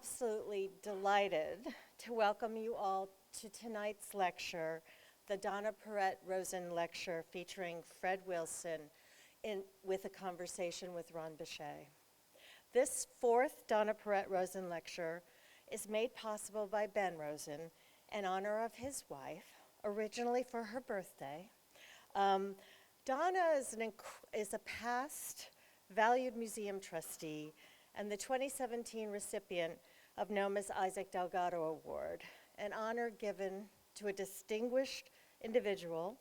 absolutely delighted to welcome you all to tonight's lecture, the Donna Perret Rosen Lecture, featuring Fred Wilson with a conversation with Ron Bechet. This fourth Donna Perret Rosen Lecture is made possible by Ben Rosen in honor of his wife, originally for her birthday. Donna is a past valued museum trustee and the 2017 recipient of NOMA's Isaac Delgado Award, an honor given to a distinguished individual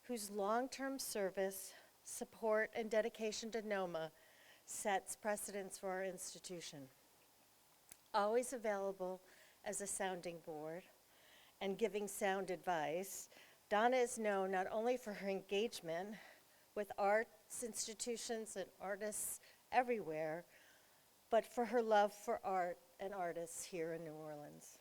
whose long-term service, support, and dedication to NOMA sets precedents for our institution. Always available as a sounding board and giving sound advice, Donna is known not only for her engagement with arts institutions and artists everywhere, but for her love for art and artists here in New Orleans.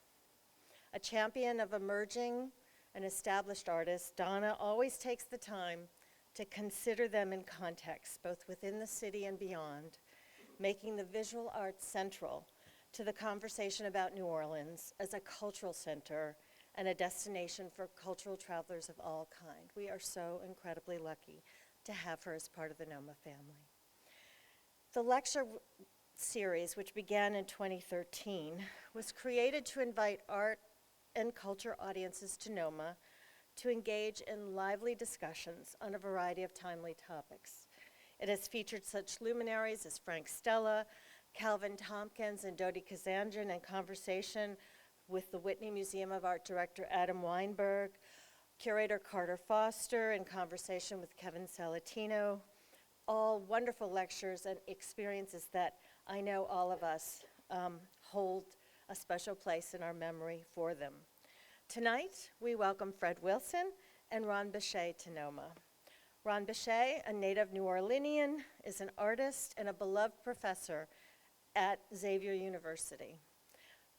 A champion of emerging and established artists, Donna always takes the time to consider them in context, both within the city and beyond, making the visual arts central to the conversation about New Orleans as a cultural center and a destination for cultural travelers of all kind. We are so incredibly lucky to have her as part of the NOMA family. The lecture series, which began in 2013, was created to invite art and culture audiences to NOMA to engage in lively discussions on a variety of timely topics. It has featured such luminaries as Frank Stella, Calvin Tompkins, and Dodi Kazanjian in conversation with the Whitney Museum of Art director Adam Weinberg, curator Carter Foster in conversation with Kevin Salatino, all wonderful lectures and experiences that I know all of us hold a special place in our memory for them. Tonight, we welcome Fred Wilson and Ron Bechet to NOMA. Ron Bechet, a native New Orleanian, is an artist and a beloved professor at Xavier University.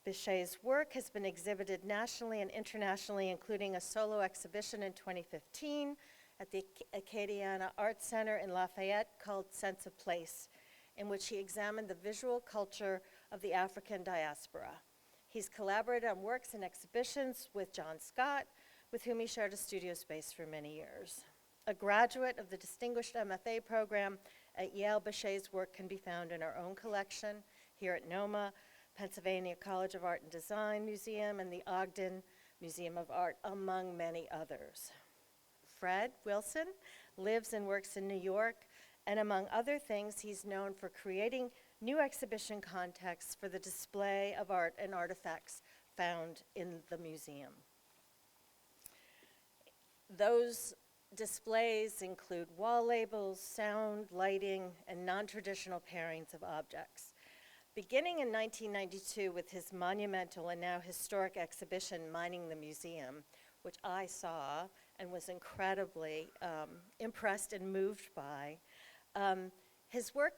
Bechet's work has been exhibited nationally and internationally, including a solo exhibition in 2015 at the Acadiana Art Center in Lafayette called Sense of Place, in which he examined the visual culture of the African diaspora. He's collaborated on works and exhibitions with John Scott, with whom he shared a studio space for many years. A graduate of the Distinguished MFA program at Yale, Bechet's work can be found in our own collection here at NOMA, Pennsylvania College of Art and Design Museum, and the Ogden Museum of Art, among many others. Fred Wilson lives and works in New York, and among other things, he's known for creating new exhibition contexts for the display of art and artifacts found in the museum. Those displays include wall labels, sound, lighting, and non-traditional pairings of objects. Beginning in 1992 with his monumental and now historic exhibition, Mining the Museum, which I saw and was incredibly impressed and moved by, his work,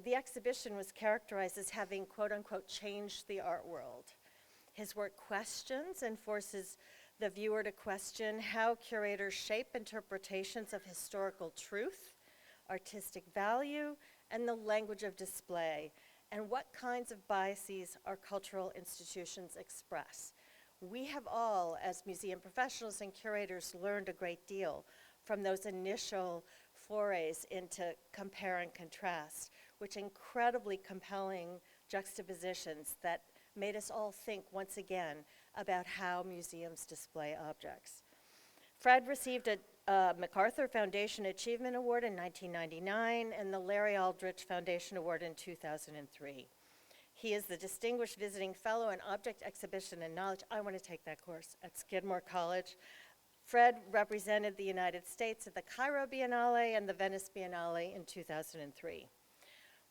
the exhibition was characterized as having, quote unquote, changed the art world. His work questions and forces the viewer to question how curators shape interpretations of historical truth, artistic value, and the language of display, and what kinds of biases our cultural institutions express. We have all, as museum professionals and curators, learned a great deal from those initial forays into compare and contrast, which incredibly compelling juxtapositions that made us all think once again about how museums display objects. Fred received a MacArthur Foundation Achievement Award in 1999 and the Larry Aldrich Foundation Award in 2003. He is the Distinguished Visiting Fellow in Object Exhibition and Knowledge. I want to take that course at Skidmore College. Fred represented the United States at the Cairo Biennale and the Venice Biennale in 2003.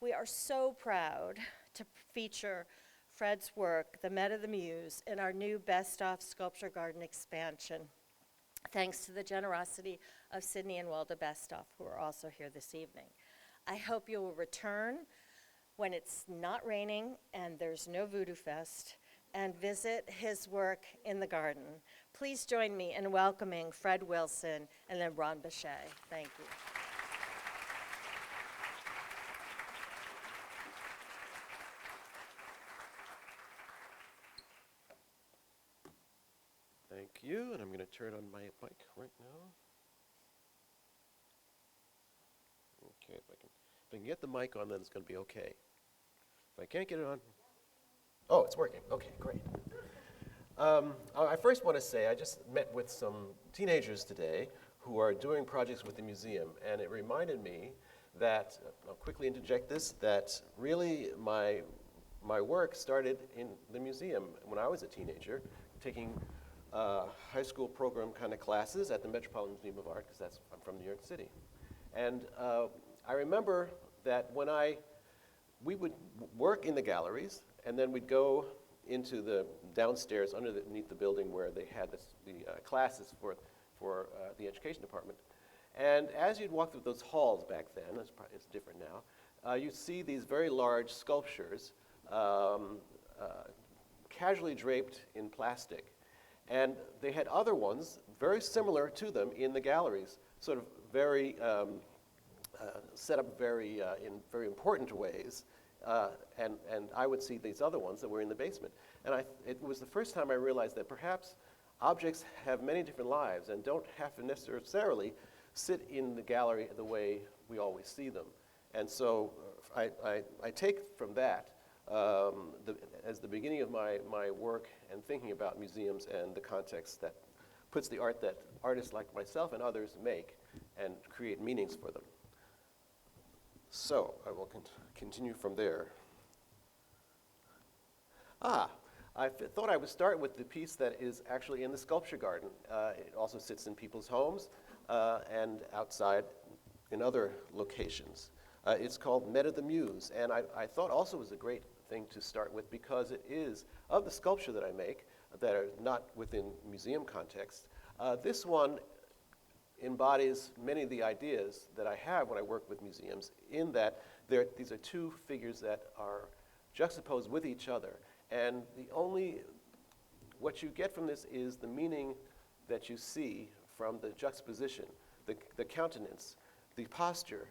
We are so proud to feature Fred's work, the Mehta the Muse, in our new Best Off Sculpture Garden expansion, thanks to the generosity of Sydney and Walda Bestoff, who are also here this evening. I hope you will return when it's not raining and there's no Voodoo Fest, and visit his work in the garden. Please join me in welcoming Fred Wilson and then Ron Bechet. Thank you. Thank you, and I'm going to turn on my mic right now. Okay, if I can get the mic on, then it's going to be okay. If I can't get it on, oh, it's working. Okay, great. I first want to say I just met with some teenagers today who are doing projects with the museum, and it reminded me that, I'll quickly interject this, that really my work started in the museum when I was a teenager, taking high school program kind of classes at the Metropolitan Museum of Art, because I'm from New York City. And I remember that when we would work in the galleries, and then we'd go into the downstairs underneath the building where they had the classes for the education department. And as you'd walk through those halls back then, it's different now, you'd see these very large sculptures casually draped in plastic. And they had other ones very similar to them in the galleries, sort of very set up in very important ways. And I would see these other ones that were in the basement. And it was the first time I realized that perhaps objects have many different lives and don't have to necessarily sit in the gallery the way we always see them. And so I take from that as the beginning of my work and thinking about museums and the context that puts the art that artists like myself and others make and create meanings for them. So I will continue from there. I thought I would start with the piece that is actually in the sculpture garden. It also sits in people's homes and outside in other locations. It's called Mehta the Muse, and I thought also was a great thing to start with because it is, of the sculpture that I make that are not within museum context, this one embodies many of the ideas that I have when I work with museums, in that these are two figures that are juxtaposed with each other. And what you get from this is the meaning that you see from the juxtaposition, the countenance, the posture,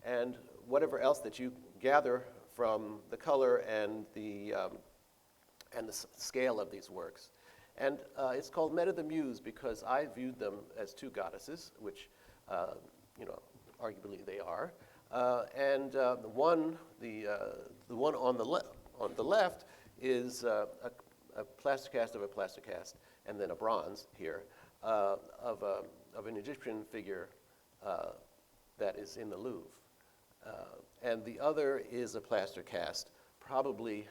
and whatever else that you gather from the color and the scale of these works. And it's called Mehta the Muse because I viewed them as two goddesses, which, arguably they are. And the one on the left is a plaster cast of a plaster cast, and then a bronze here of an Egyptian figure that is in the Louvre. And the other is a plaster cast, probably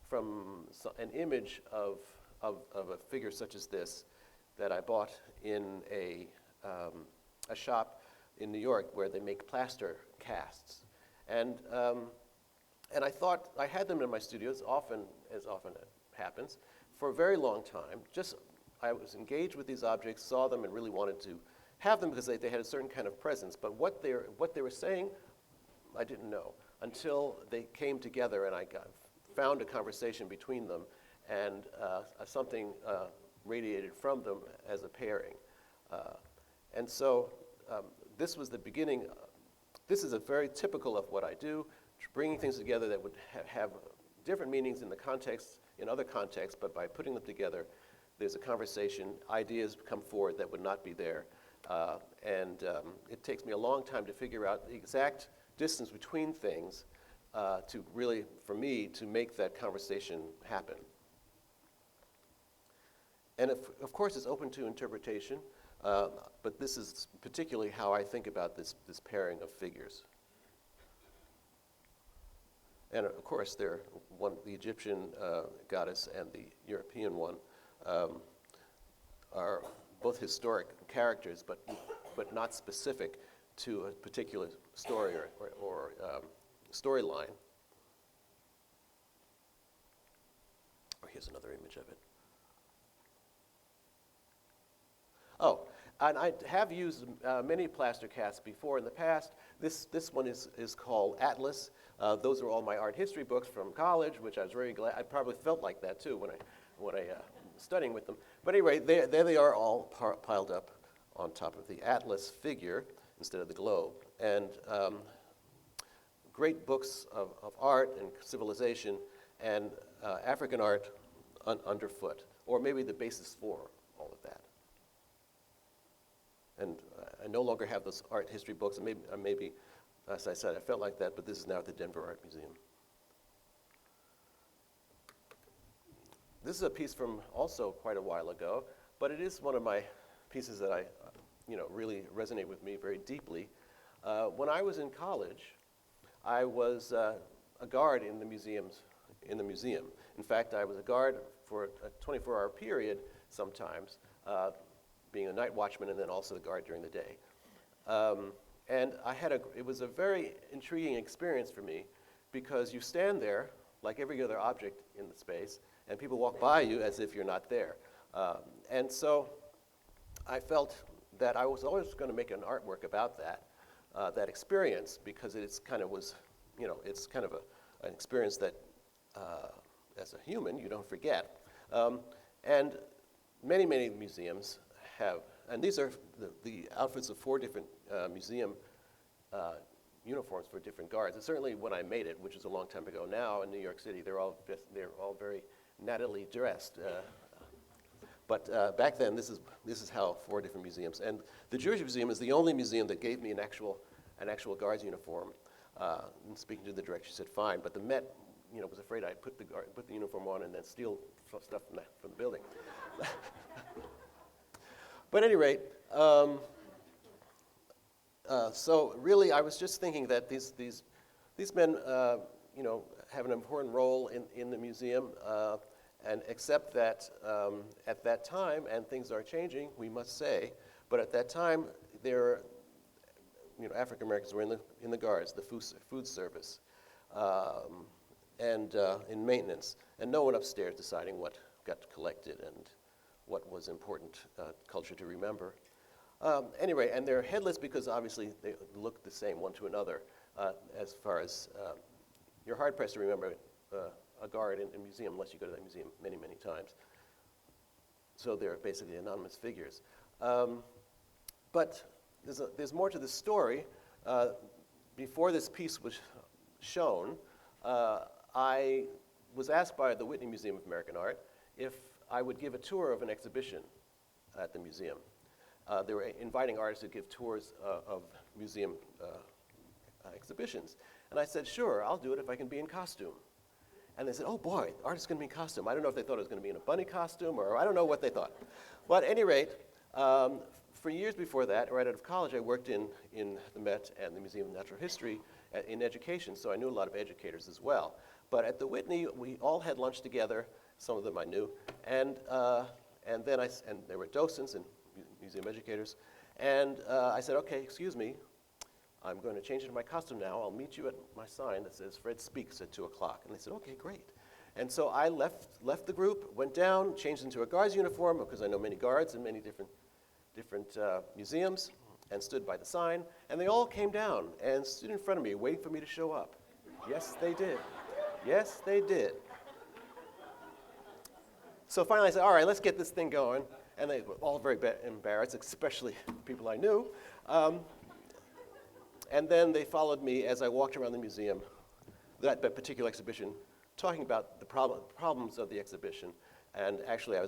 from an image of a figure such as this that I bought in a shop in New York where they make plaster casts. And I thought I had them in my studio, as often it happens, for a very long time. I was engaged with these objects, saw them, and really wanted to have them because they had a certain kind of presence. But what they were saying, I didn't know until they came together and I found a conversation between them, and something radiated from them as a pairing. And so this was the beginning. This is a very typical of what I do, bringing things together that would have different meanings in other contexts, but by putting them together, there's a conversation, ideas come forward that would not be there. And it takes me a long time to figure out the exact distance between things to really, for me, to make that conversation happen. And of course, it's open to interpretation, but this is particularly how I think about this pairing of figures. And of course, the Egyptian goddess and the European one are both historic characters, but not specific to a particular story or storyline. Here's another image of it. Oh, and I have used many plaster casts before in the past. This one is called Atlas. Those are all my art history books from college, which I was very glad. I probably felt like that too when I was studying with them. But anyway, there they are all piled up on top of the Atlas figure instead of the globe. And great books of art and civilization and African art underfoot. or maybe the basis for all of that. And I no longer have those art history books, and maybe, as I said, I felt like that, but this is now at the Denver Art Museum. This is a piece from also quite a while ago, but it is one of my pieces that I, really resonate with me very deeply. When I was in college, I was a guard in the museum. In fact, I was a guard for a 24-hour period sometimes, being a night watchman and then also the guard during the day. And it was a very intriguing experience for me because you stand there like every other object in the space and people walk by you as if you're not there. And so I felt that I was always going to make an artwork about that experience because it's kind of an experience that as a human you don't forget. And many museums have, and these are the outfits of 4 different museum uniforms for different guards. And certainly when I made it, which is a long time ago now in New York City, they're all very nattily dressed. But back then, this is how 4 different museums. And the Jewish Museum is the only museum that gave me an actual guard's uniform. And speaking to the director, she said, fine. But the Met, was afraid I'd put the uniform on and then steal stuff from the building. But at any rate, so really, I was just thinking that these men, have an important role in the museum, and accept that at that time, and things are changing, we must say, but at that time, African Americans were in the guards, the food service, and in maintenance, and no one upstairs deciding what got collected and what was important culture to remember. Anyway, and they're headless because obviously they look the same one to another. As far as you're hard pressed to remember a guard in a museum unless you go to that museum many times. So they're basically anonymous figures. But there's more to the story. Before this piece was shown, I was asked by the Whitney Museum of American Art if I would give a tour of an exhibition at the museum. They were inviting artists to give tours of museum exhibitions. And I said, sure, I'll do it if I can be in costume. And they said, oh boy, the artist's going to be in costume. I don't know if they thought it was going to be in a bunny costume, or I don't know what they thought. But at any rate, for years before that, right out of college, I worked in the Met and the Museum of Natural History in education, so I knew a lot of educators as well. But at the Whitney, we all had lunch together. Some of them I knew, and then there were docents and museum educators, and I said, okay, excuse me, I'm going to change into my costume now. I'll meet you at my sign that says Fred Speaks at 2 o'clock. And they said, okay, great. And so I left the group, went down, changed into a guard's uniform because I know many guards in many different museums, and stood by the sign. And they all came down and stood in front of me, waiting for me to show up. Yes, they did. Yes, they did. So finally I said, all right, let's get this thing going. And they were all very embarrassed, especially people I knew. And then they followed me as I walked around the museum, that particular exhibition, talking about the problems of the exhibition. And actually,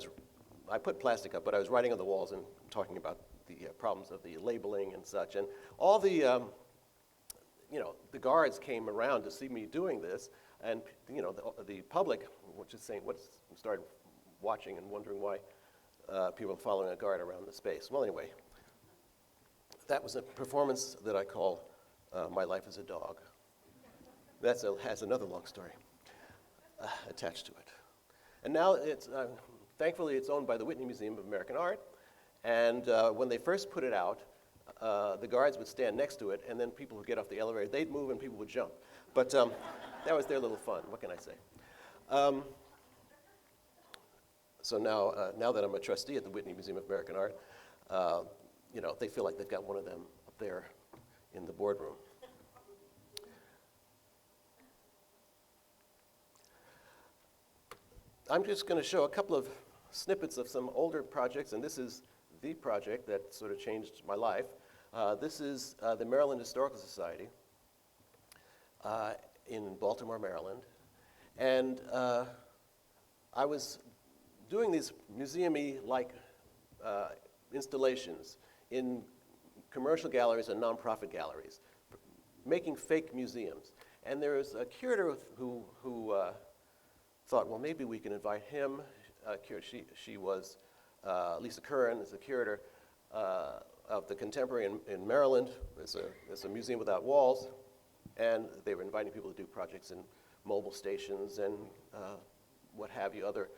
I put plastic up, but I was writing on the walls and talking about the problems of the labeling and such. And all the guards came around to see me doing this, and the public, which is saying, started watching and wondering why people were following a guard around the space. Well, anyway, that was a performance that I call My Life as a Dog. That has another long story attached to it. And now thankfully it's owned by the Whitney Museum of American Art, and when they first put it out, the guards would stand next to it, and then people would get off the elevator, they'd move and people would jump. But that was their little fun, what can I say? So now that I'm a trustee at the Whitney Museum of American Art, they feel like they've got one of them up there in the boardroom. I'm just going to show a couple of snippets of some older projects, and this is the project that sort of changed my life. This is the Maryland Historical Society in Baltimore, Maryland. And I was doing these museum-y-like installations in commercial galleries and nonprofit galleries, making fake museums. And there was a curator who thought, well, maybe we can invite him. She was Lisa Curran, is the curator of the Contemporary in Maryland. There's a museum without walls, and they were inviting people to do projects in mobile stations and what have you, other,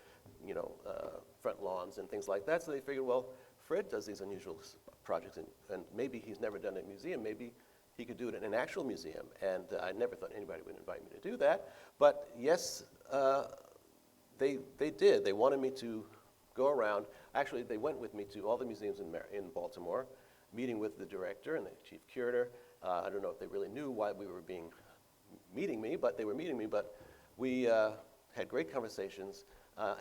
front lawns and things like that. So they figured, well, Fred does these unusual projects, and maybe he's never done a museum. Maybe he could do it in an actual museum. And I never thought anybody would invite me to do that. But yes, they did. They wanted me to go around. Actually, they went with me to all the museums in Baltimore, meeting with the director and the chief curator. I don't know if they really knew why we were meeting me, but they were meeting me. But we had great conversations.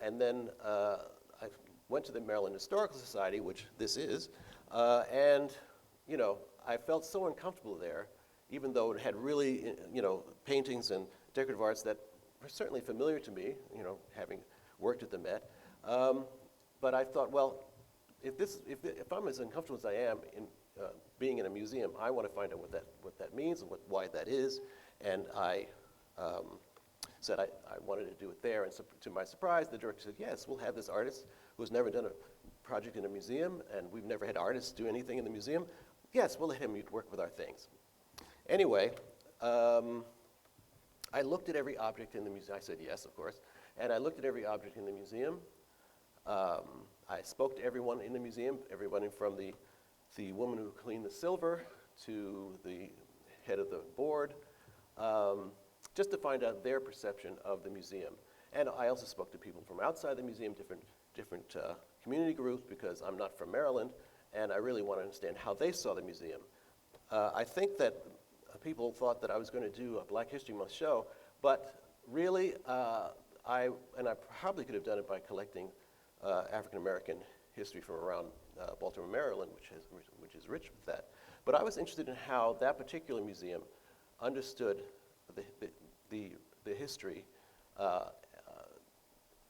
And then I went to the Maryland Historical Society, which this is, and I felt so uncomfortable there, even though it had really, paintings and decorative arts that were certainly familiar to me, having worked at the Met. But I thought, well, if I'm as uncomfortable as I am in being in a museum, I want to find out what that means and why that is. And I said I wanted to do it there. And so, to my surprise, the director said, yes, we'll have this artist who's never done a project in a museum, and we've never had artists do anything in the museum. Yes, we'll let him work with our things. Anyway, I looked at every object in the museum. I said yes, of course. And I looked at every object in the museum. I spoke to everyone in the museum, everyone from the woman who cleaned the silver to the head of the board, just to find out their perception of the museum. And I also spoke to people from outside the museum, different community groups, because I'm not from Maryland, and I really want to understand how they saw the museum. I think that people thought that I was going to do a Black History Month show, but really, I probably could have done it by collecting African American history from around Baltimore, Maryland, which is rich with that. But I was interested in how that particular museum understood the history,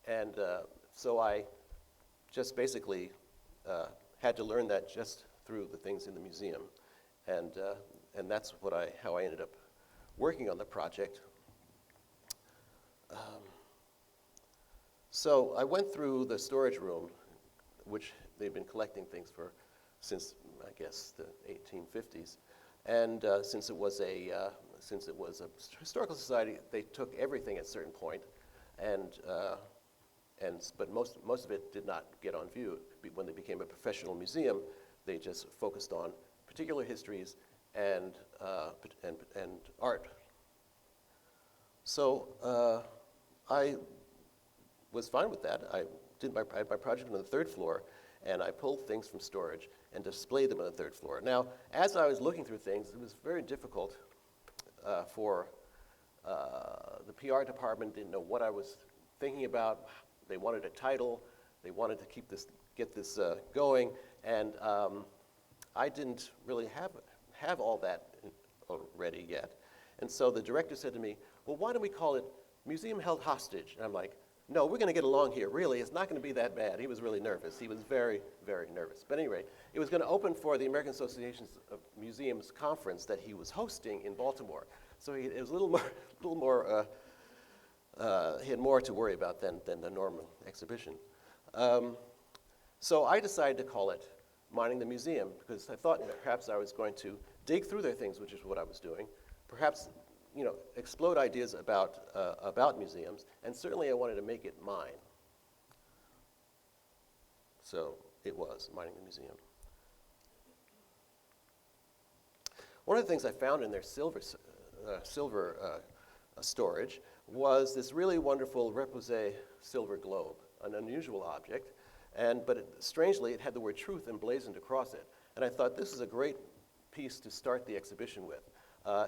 and so I just basically had to learn that just through the things in the museum, and that's how I ended up working on the project. So I went through the storage room, which they've been collecting things since I guess the 1850s, and since it was a historical society, they took everything at a certain point, but most of it did not get on view. When they became a professional museum, they just focused on particular histories and art. So I was fine with that. I had my project on the third floor, and I pulled things from storage and displayed them on the third floor. Now, as I was looking through things, it was very difficult for the PR department. Didn't know what I was thinking about. They wanted a title. They wanted to get this going, and I didn't really have all that ready yet. And so the director said to me, well, why don't we call it Museum Held Hostage? And I'm like, no, we're going to get along here. Really, it's not going to be that bad. He was really nervous. He was very, very nervous. But anyway, it was going to open for the American Association of Museums conference that he was hosting in Baltimore. So it was a little more. He had more to worry about than the normal exhibition. So I decided to call it Mining the Museum, because I thought perhaps I was going to dig through their things, which is what I was doing. Perhaps, explode ideas about museums, and certainly I wanted to make it mine. So it was Mining the Museum. One of the things I found in their silver storage was this really wonderful repoussé silver globe, an unusual object, but strangely it had the word truth emblazoned across it. And I thought this is a great piece to start the exhibition with.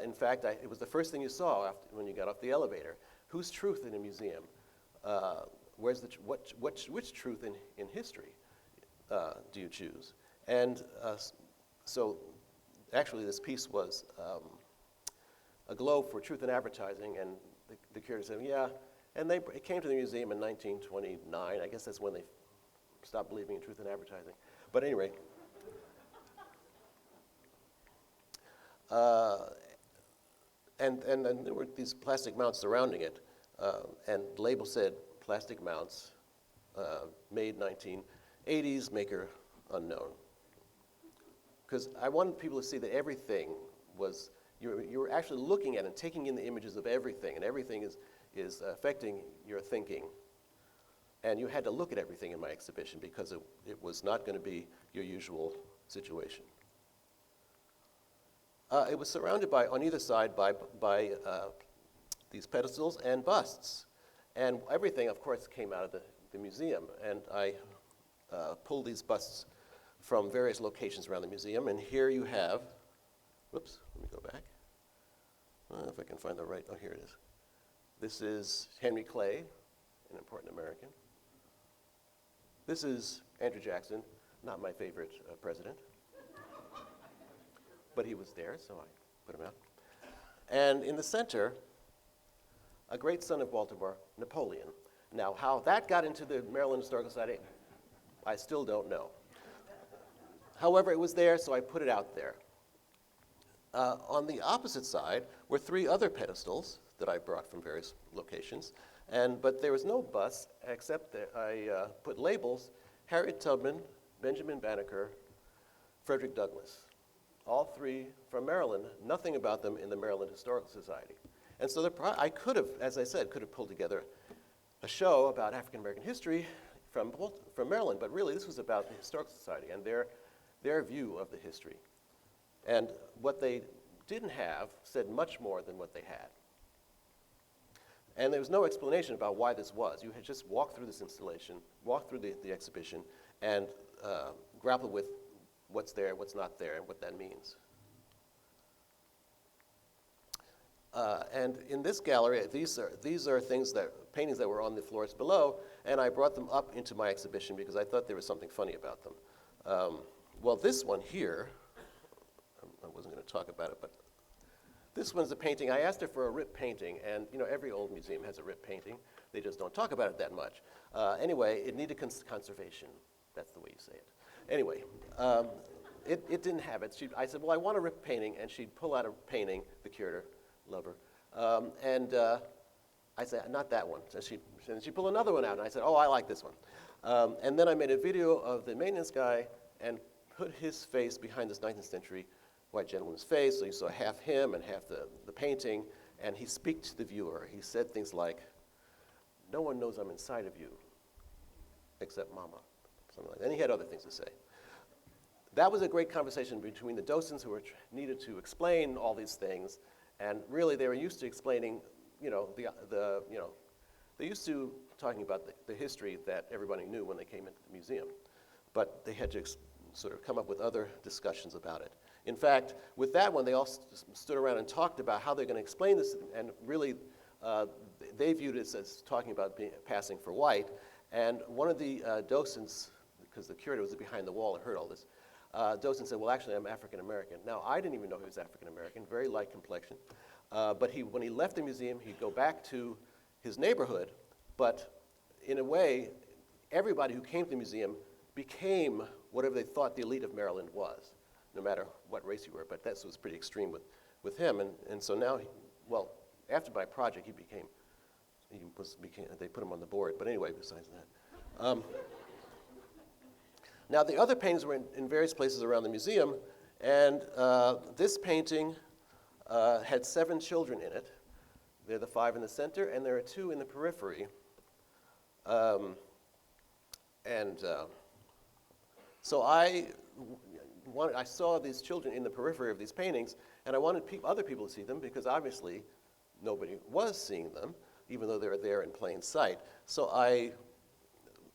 In fact, it was the first thing you saw when you got off the elevator. Whose truth in a museum? Which truth in history do you choose? And so actually this piece was a globe for truth in advertising, and the curator said, yeah, And it came to the museum in 1929. I guess that's when they stopped believing in truth in advertising. But anyway, and then there were these plastic mounts surrounding it, and the label said plastic mounts, made 1980s, maker unknown. Because I wanted people to see that everything was, you were actually looking at and taking in the images of everything, and everything is affecting your thinking. And you had to look at everything in my exhibition because it was not going to be your usual situation. It was surrounded by, on either side, by these pedestals and busts. And everything, of course, came out of the museum. And I pulled these busts from various locations around the museum. And here you have, whoops, let me go back. If I can find the right, oh, here it is. This is Henry Clay, an important American. This is Andrew Jackson, not my favorite president. But he was there, so I put him out. And in the center, a great son of Baltimore, Napoleon. Now, how that got into the Maryland Historical Society, I still don't know. However, it was there, so I put it out there. On the opposite side were 3 other pedestals that I brought from various locations, but there was no bust except that I put labels: Harriet Tubman, Benjamin Banneker, Frederick Douglass. All 3 from Maryland, nothing about them in the Maryland Historical Society. And so I could have, as I said, pulled together a show about African American history from Maryland, but really this was about the Historical Society and their view of the history. And what they didn't have said much more than what they had. And there was no explanation about why this was. You had just walked through this installation, walked through the exhibition, and grappled with what's there, what's not there, and what that means. And in this gallery, these are paintings that were on the floors below, and I brought them up into my exhibition because I thought there was something funny about them. Well, this one here, I wasn't going to talk about it, but this one's a painting. I asked her for a rip painting, and every old museum has a rip painting. They just don't talk about it that much. Anyway, it needed conservation. That's the way you say it. Anyway, it didn't have it. I said, well, I want a rip painting, and she'd pull out a painting, the Curator, love her, and I said, not that one. So she'd pull another one out, and I said, oh, I like this one. And then I made a video of the maintenance guy and put his face behind this 19th century white gentleman's face, so you saw half him and half the painting, and he speak to the viewer. He said things like, no one knows I'm inside of you except Mama, something like that. And he had other things to say. That was a great conversation between the docents who needed to explain all these things, and really they were used to explaining, they used to talking about the history that everybody knew when they came into the museum, but they had to sort of come up with other discussions about it. In fact, with that one, they all stood around and talked about how they're going to explain this, and really, they viewed it as talking about passing for white. And one of the docents, because the curator was behind the wall and heard all this, docent said, well, actually, I'm African American. Now, I didn't even know he was African American, very light complexion. But when he left the museum, he'd go back to his neighborhood. But in a way, everybody who came to the museum became whatever they thought the elite of Maryland was, no matter what race you were. But that was pretty extreme with him. And so now, after my project, they put him on the board. But anyway, besides that. Now, the other paintings were in various places around the museum, and this painting had 7 children in it. They're the 5 in the center, and there are 2 in the periphery. So I saw these children in the periphery of these paintings, and I wanted other people to see them because obviously nobody was seeing them, even though they were there in plain sight. So I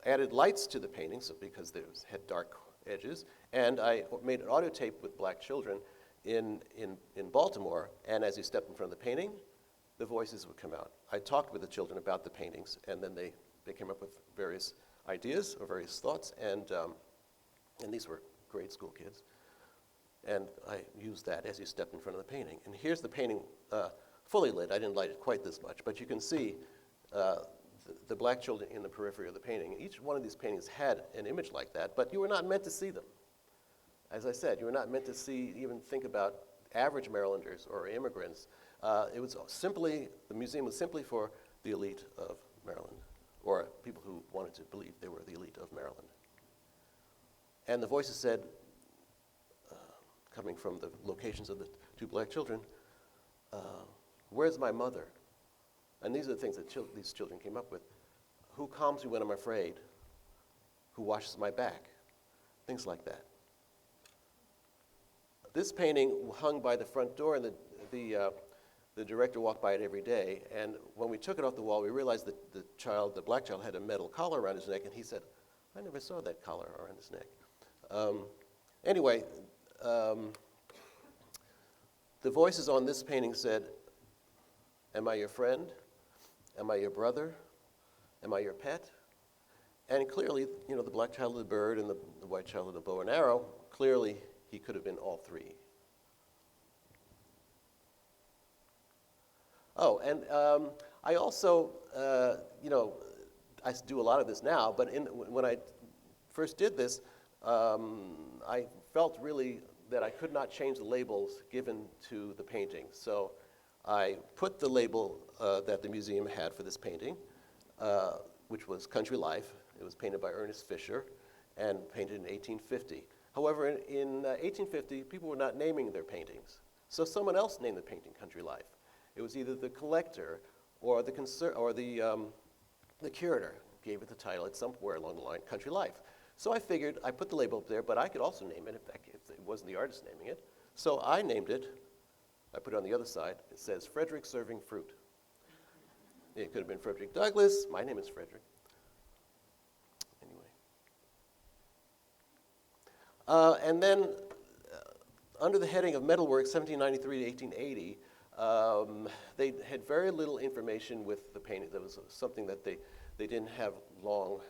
added lights to the paintings because they had dark edges, and I made an audio tape with black children in Baltimore, and as you stepped in front of the painting, the voices would come out. I talked with the children about the paintings, and then they came up with various ideas or various thoughts, and these were grade school kids. And I used that as you stepped in front of the painting. And here's the painting fully lit. I didn't light it quite this much, but you can see the black children in the periphery of the painting. Each one of these paintings had an image like that, but you were not meant to see them. As I said, you were not meant to see, even think about average Marylanders or immigrants. It was simply, the museum was simply for the elite of Maryland, or people who wanted to believe they were the elite of Maryland. And the voices said, coming from the locations of the two black children, where's my mother? And these are the things that these children came up with. Who calms me when I'm afraid? Who washes my back? Things like that. This painting hung by the front door, and the director walked by it every day. And when we took it off the wall, we realized that the black child, had a metal collar around his neck, and he said, I never saw that collar around his neck. Anyway, the voices on this painting said, am I your friend? Am I your brother? Am I your pet? And clearly, you know, the black child of the bird and the white child of the bow and arrow, clearly he could have been all three. Oh, and I also, you know, I do a lot of this now, but when I first did this, I felt really that I could not change the labels given to the painting. So I put the label that the museum had for this painting, which was Country Life. It was painted by Ernest Fisher and painted in 1850. However, in 1850, people were not naming their paintings. So someone else named the painting Country Life. It was either the collector or the curator gave it the title at somewhere along the line, Country Life. So I figured I put the label up there, but I could also name it if it wasn't the artist naming it. So I named it. I put it on the other side. It says Frederick Serving Fruit. It could have been Frederick Douglass. My name is Frederick. Anyway. And then under the heading of metalwork, 1793 to 1880, they had very little information with the painting. There was something that they didn't have long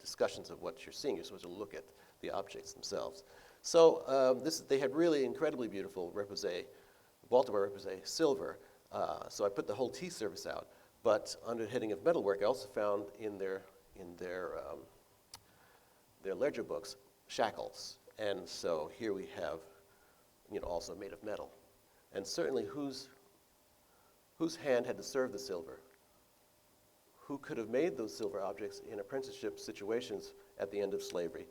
discussions of what you're seeing. You're supposed to look at the objects themselves. So they had really incredibly beautiful repoussé, Baltimore repoussé silver. So I put the whole tea service out. But under the heading of metalwork, I also found in their ledger books shackles. And so here we have, you know, also made of metal. And certainly whose hand had to serve the silver? Who could have made those silver objects in apprenticeship situations at the end of slavery?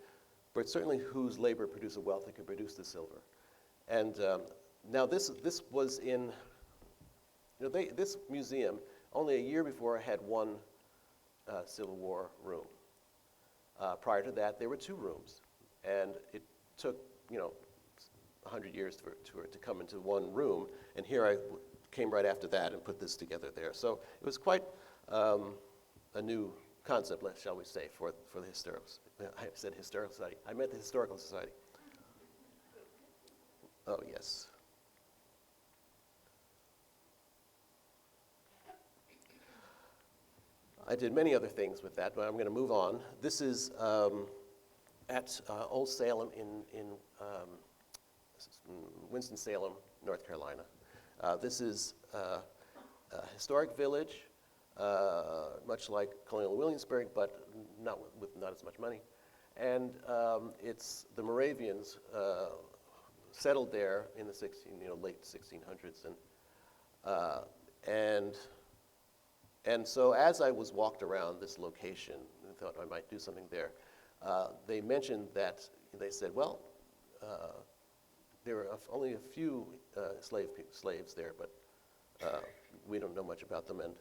But certainly whose labor produced the wealth that could produce the silver. And now this was in, you know, this museum, only a year before, had one Civil War room. Prior to that, there were two rooms. And it took, you know, 100 years for it to come into one room. And here I came right after that and put this together there. So it was quite a new concept, shall we say, for the historical. I said historical society. I meant the historical society. Oh, yes. I did many other things with that, but I'm going to move on. This is at Old Salem in Winston-Salem, North Carolina. This is a historic village, much like Colonial Williamsburg, but not as much money. And it's the Moravians settled there in the late 1600s, and so as I was walked around this location and thought I might do something there, they mentioned that, they said, well, there were only a few slaves there, but we don't know much about them. And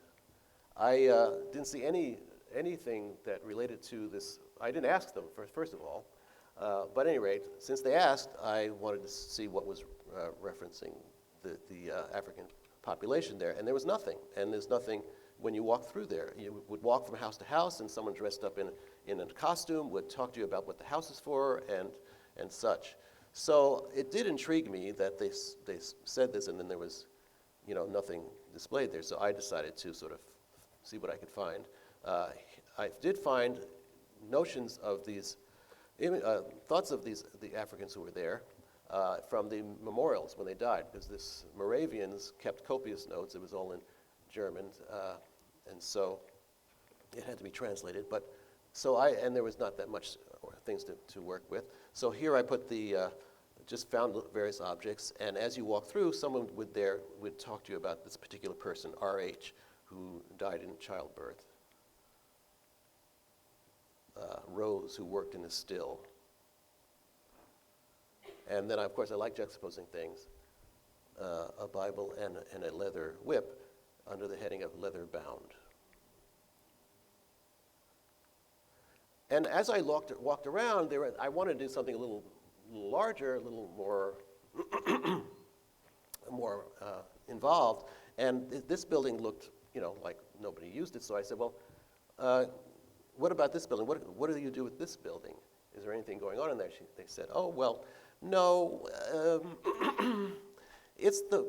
I didn't see anything that related to this. I didn't ask them, first of all. But at any rate, since they asked, I wanted to see what was referencing the African population there. And there was nothing. And there's nothing when you walk through there. You would walk from house to house, and someone dressed up in a costume would talk to you about what the house is for and such. So it did intrigue me that they said this, and then there was, you know, nothing displayed there. So I decided to sort of see what I could find. I did find notions of these, thoughts of the Africans who were there from the memorials when they died, because this Moravians kept copious notes. It was all in German, And so it had to be translated. But and there was not that much things to work with. So here I put just found various objects, and as you walk through, someone would talk to you about this particular person, R.H., who died in childbirth. Rose, who worked in a still. And then, of course, I like juxtaposing things. A Bible and a leather whip under the heading of leather bound. And as I walked around, I wanted to do something a little larger, a little more more involved. And this building looked, like nobody used it. So I said, well, what about this building? What do you do with this building? Is there anything going on in there? They said, oh, well, no.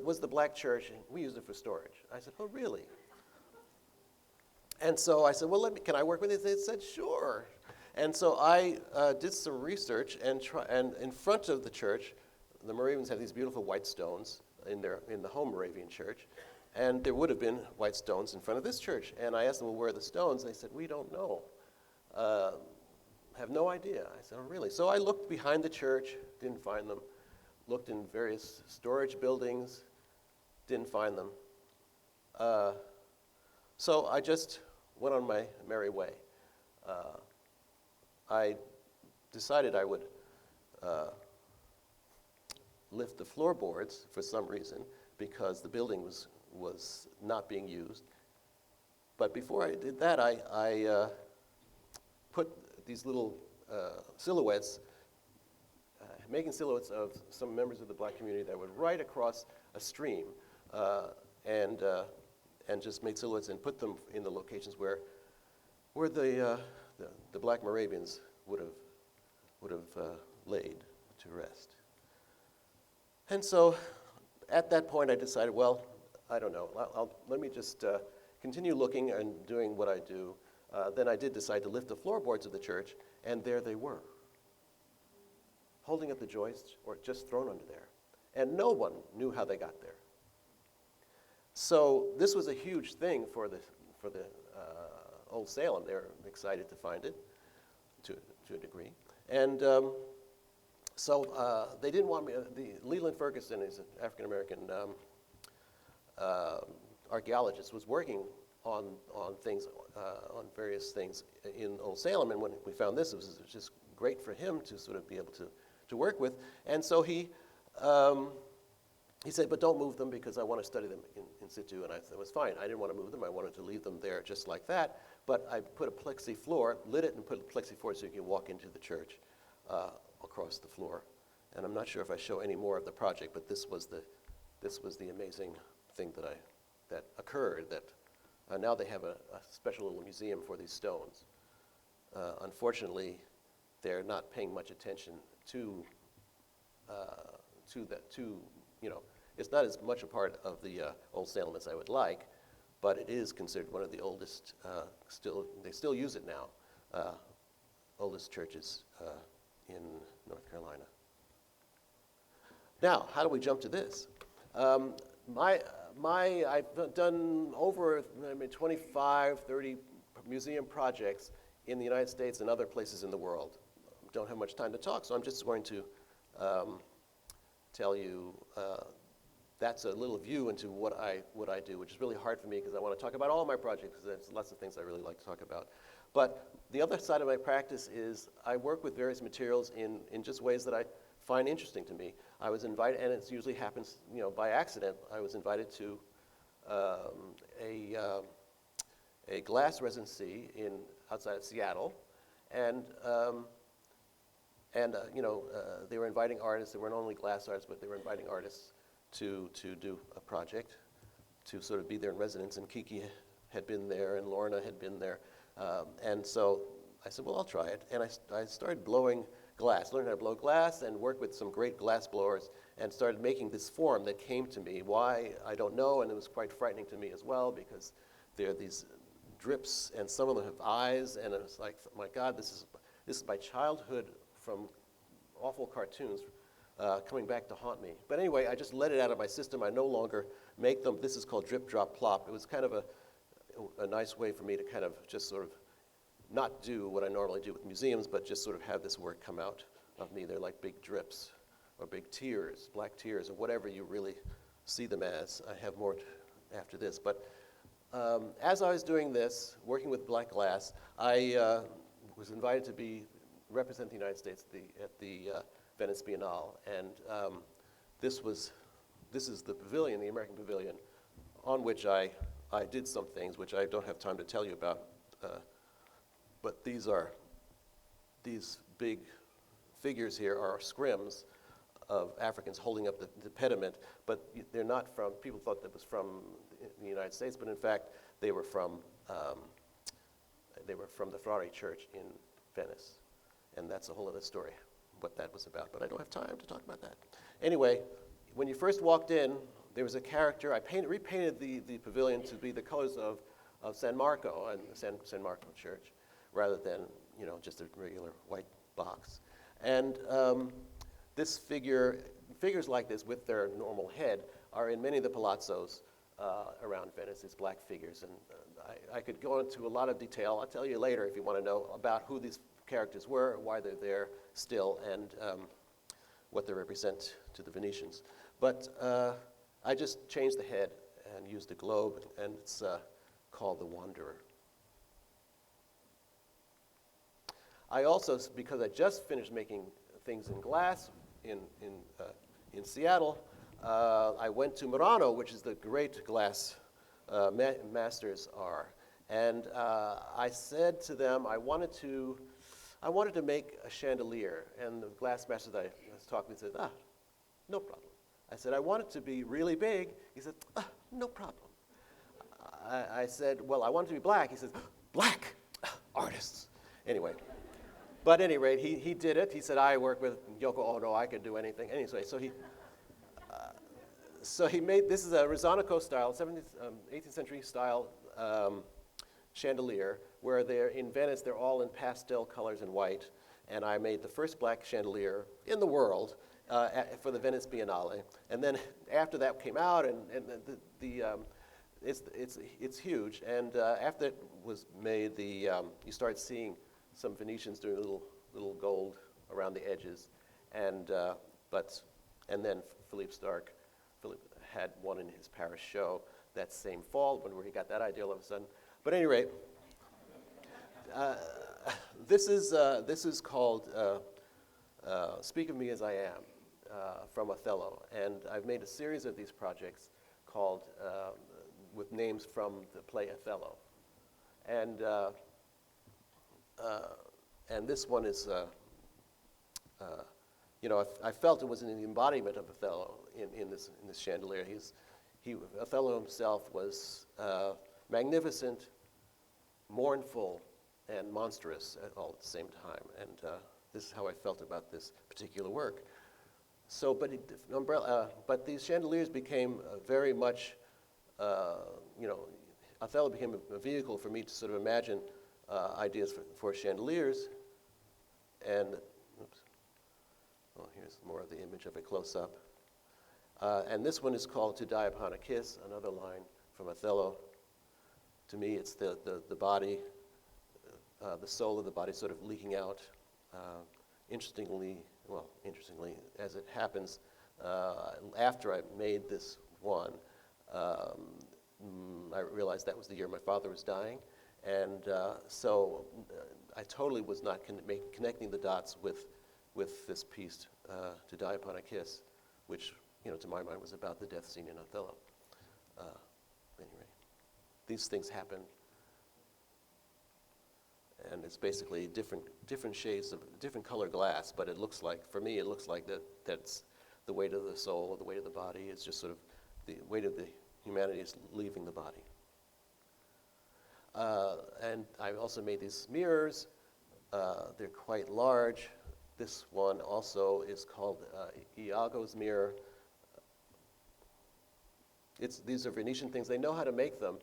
Was the black church, and we used it for storage. I said, oh, really? And so I said, well, can I work with it? They said, sure. And so I did some research, and in front of the church, the Moravians have these beautiful white stones in the home Moravian church, and there would have been white stones in front of this church. And I asked them, well, where are the stones? And they said, we don't know. Have no idea. I said, oh, really? So I looked behind the church, didn't find them. Looked in various storage buildings, didn't find them. So I just went on my merry way. I decided I would lift the floorboards for some reason because the building was not being used. But before I did that, I put these little silhouettes, making silhouettes of some members of the black community that would ride across a stream, and just made silhouettes and put them in the locations where the black Moravians would have laid to rest. And so, at that point, I decided, well, I don't know. Let me just continue looking and doing what I do. Then I did decide to lift the floorboards of the church, and there they were, holding up the joists or just thrown under there. And no one knew how they got there. So this was a huge thing for the Old Salem. They were excited to find it to a degree. And so they didn't want me, Leland Ferguson is an African-American archaeologist, was working on things, on various things in Old Salem. And when we found this, it was just great for him to sort of be able to work with. And so he said, but don't move them because I want to study them in situ. And I said, it was fine. I didn't want to move them. I wanted to leave them there just like that. But I put a plexi floor, lit it and put a plexi floor so you can walk into the church across the floor. And I'm not sure if I show any more of the project, but this was the amazing thing that occurred, that now they have a special little museum for these stones. Unfortunately, they're not paying much attention to that. It's not as much a part of the Old Salem as I would like, but it is considered one of the oldest. They still use it now. Oldest churches in North Carolina. Now, how do we jump to this? I've done over 25, 30 museum projects in the United States and other places in the world. Don't have much time to talk, so I'm just going to tell you that's a little view into what I do, which is really hard for me because I want to talk about all my projects because there's lots of things I really like to talk about. But the other side of my practice is I work with various materials in just ways that I find interesting to me. I was invited, and it usually happens by accident, I was invited to a glass residency outside of Seattle, and they were inviting artists. They weren't only glass artists, but they were inviting artists to do a project, to sort of be there in residence. And Kiki had been there, and Lorna had been there. And so I said, well, I'll try it. And I started blowing glass, learned how to blow glass, and worked with some great glass blowers, and started making this form that came to me. Why, I don't know, and it was quite frightening to me as well, because there are these drips, and some of them have eyes, and it was like, my God, this is my childhood from awful cartoons coming back to haunt me. But anyway, I just let it out of my system. I no longer make them. This is called drip, drop, plop. It was kind of a nice way for me to kind of just sort of not do what I normally do with museums, but just sort of have this work come out of me. They're like big drips or big tears, black tears, or whatever you really see them as. I have more after this. But as I was doing this, working with black glass, I was invited to represent the United States at the Venice Biennale. And this is the pavilion, the American Pavilion, on which I did some things which I don't have time to tell you about. But these big figures here are scrims of Africans holding up the pediment, but they're not from, people thought that was from the United States, but in fact, they were from the Frari Church in Venice. And that's a whole other story, what that was about, but I don't have time to talk about that. Anyway, when you first walked in, there was a character. I repainted the pavilion to be the colors of San Marco and the San Marco Church, rather than just a regular white box. And figures like this with their normal head are in many of the palazzos around Venice. It's black figures, and I could go into a lot of detail. I'll tell you later if you want to know about who these characters were, why they're there still, and what they represent to the Venetians. But I just changed the head and used a globe, and it's called the Wanderer. I also, because I just finished making things in glass in Seattle, I went to Murano, which is the great glass masters are, and I said to them I wanted to make a chandelier, and the glass master that I was talking to said, no problem. I said, I want it to be really big. He said, no problem. I said, well, I want it to be black. He says, black, artists. Anyway, but at any rate, he did it. He said, I work with Yoko Ono, I could do anything. Anyway, so he made, this is a Rosanico style, 18th century style chandelier, where they're in Venice, they're all in pastel colors and white. And I made the first black chandelier in the world for the Venice Biennale. And then after that came out, and it's huge. And after it was made, you start seeing some Venetians doing a little gold around the edges. And then Philippe Starck, Philippe had one in his Paris show that same fall, where he got that idea all of a sudden. But at any rate, this is called Speak of Me as I Am from Othello. And I've made a series of these projects called, with names from the play Othello. And this one is, I felt it was an embodiment of Othello in this chandelier. Othello himself was magnificent, mournful, and monstrous all at the same time. And this is how I felt about this particular work. So, but these chandeliers became very much, Othello became a vehicle for me to sort of imagine ideas for chandeliers. And, here's more of the image of a close-up. And this one is called To Die Upon a Kiss, another line from Othello. To me, it's the body, the soul of the body sort of leaking out. Interestingly, as it happens, after I made this one, I realized that was the year my father was dying. And so I totally was not connecting the dots with this piece, To Die Upon a Kiss, which, to my mind was about the death scene in Othello. Anyway, these things happen. And it's basically different shades of different color glass, but it looks like, for me, it looks like that's the weight of the soul, or the weight of the body. It's just sort of the weight of the humanity is leaving the body. And I also made these mirrors. They're quite large. This one also is called Iago's mirror. These are Venetian things. They know how to make them.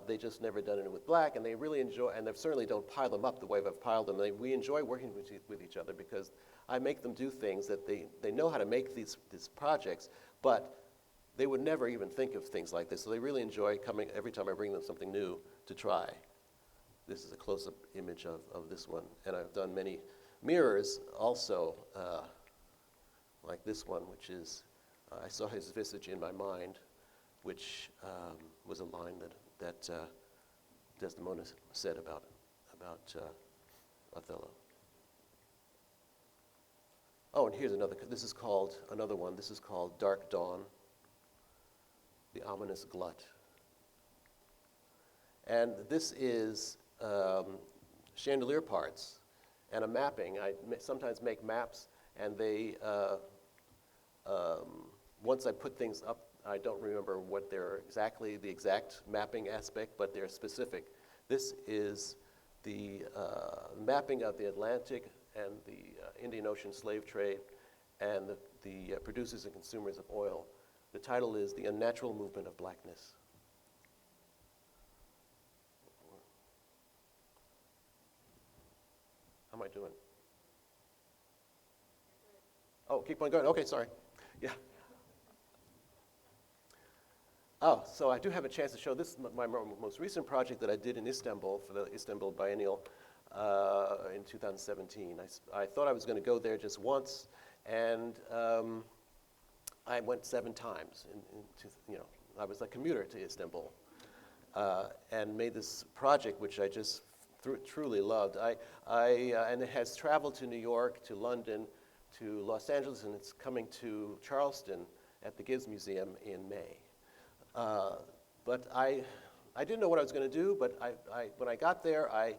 They just never done it with black, and they really enjoy, and they certainly don't pile them up the way I've piled them. We enjoy working with each other because I make them do things that they know how to make these projects, but they would never even think of things like this. So they really enjoy coming every time I bring them something new to try. This is a close-up image of this one. And I've done many mirrors also, like this one, which is, I saw his visage in my mind, which was a line that Desdemona said about Othello. Oh, and here's another, this is called, another one, this is called Dark Dawn, the Ominous Glut. And this is chandelier parts and a mapping. I sometimes make maps, and they, once I put things up, I don't remember what they're exactly, the exact mapping aspect, but they're specific. This is the mapping of the Atlantic and the Indian Ocean slave trade and the producers and consumers of oil. The title is The Unnatural Movement of Blackness. How am I doing? Oh, keep on going. Okay, sorry. Yeah. Oh, so I do have a chance to show this, my most recent project that I did in Istanbul for the Istanbul Biennial in 2017. I thought I was going to go there just once, and I went 7 times. I was a commuter to Istanbul, and made this project, which I just truly loved. And it has traveled to New York, to London, to Los Angeles, and it's coming to Charleston at the Gibbs Museum in May. But I didn't know what I was going to do, but when I got there, I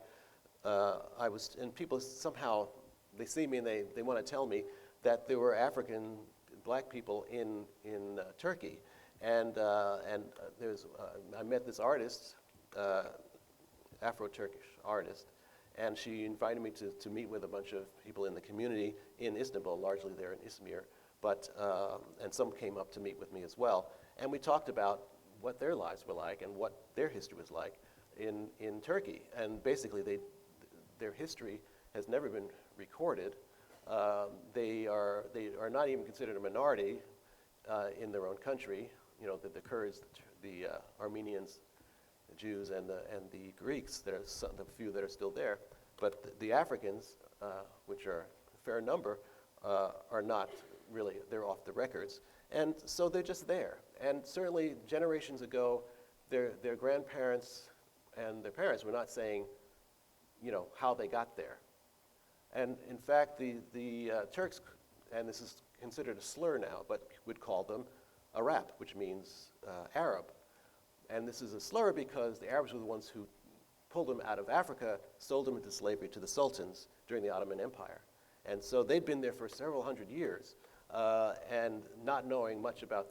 was, and people somehow, they see me and they want to tell me that there were African black people in Turkey. And I met this artist, Afro-Turkish artist, and she invited me to meet with a bunch of people in the community in Istanbul, largely there in Izmir, but, and some came up to meet with me as well. And we talked about what their lives were like and what their history was like in Turkey. And basically, their history has never been recorded. They are not even considered a minority in their own country. You know, the Kurds, the Armenians, the Jews, and the Greeks, that are the few that are still there. But the Africans, which are a fair number, are not really, they're off the records. And so they're just there. And certainly generations ago, their grandparents and their parents were not saying, you know, how they got there. And in fact, the Turks, and this is considered a slur now, but would call them Arab, which means Arab. And this is a slur because the Arabs were the ones who pulled them out of Africa, sold them into slavery to the sultans during the Ottoman Empire. And so they'd been there for several hundred years. And not knowing much about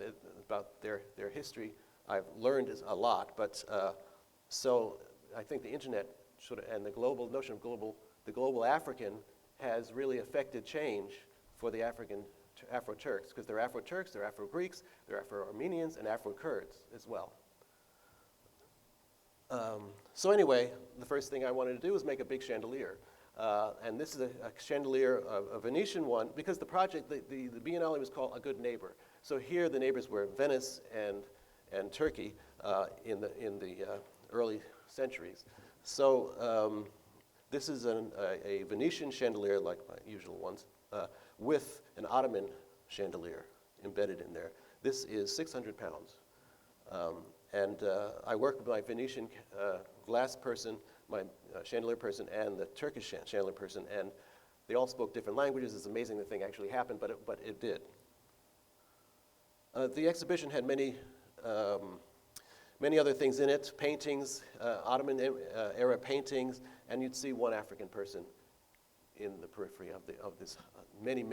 their history, I've learned a lot. But so I think the internet and the global notion of the global African has really affected change for the Afro-Turks, because they're Afro-Turks, they're Afro-Greeks, they're Afro-Armenians, and Afro-Kurds as well. So anyway, the first thing I wanted to do was make a big chandelier. And this is a chandelier, a Venetian one, because the project, the Biennale was called A Good Neighbor. So here the neighbors were Venice and Turkey in the early centuries. So this is a Venetian chandelier, like my usual ones, with an Ottoman chandelier embedded in there. This is 600 pounds. And I work with my Venetian glass person, my chandelier person, and the Turkish chandelier person, and they all spoke different languages. It's amazing the thing actually happened, but it did. The exhibition had many other things in it, paintings, Ottoman era paintings, and you'd see one African person in the periphery of this many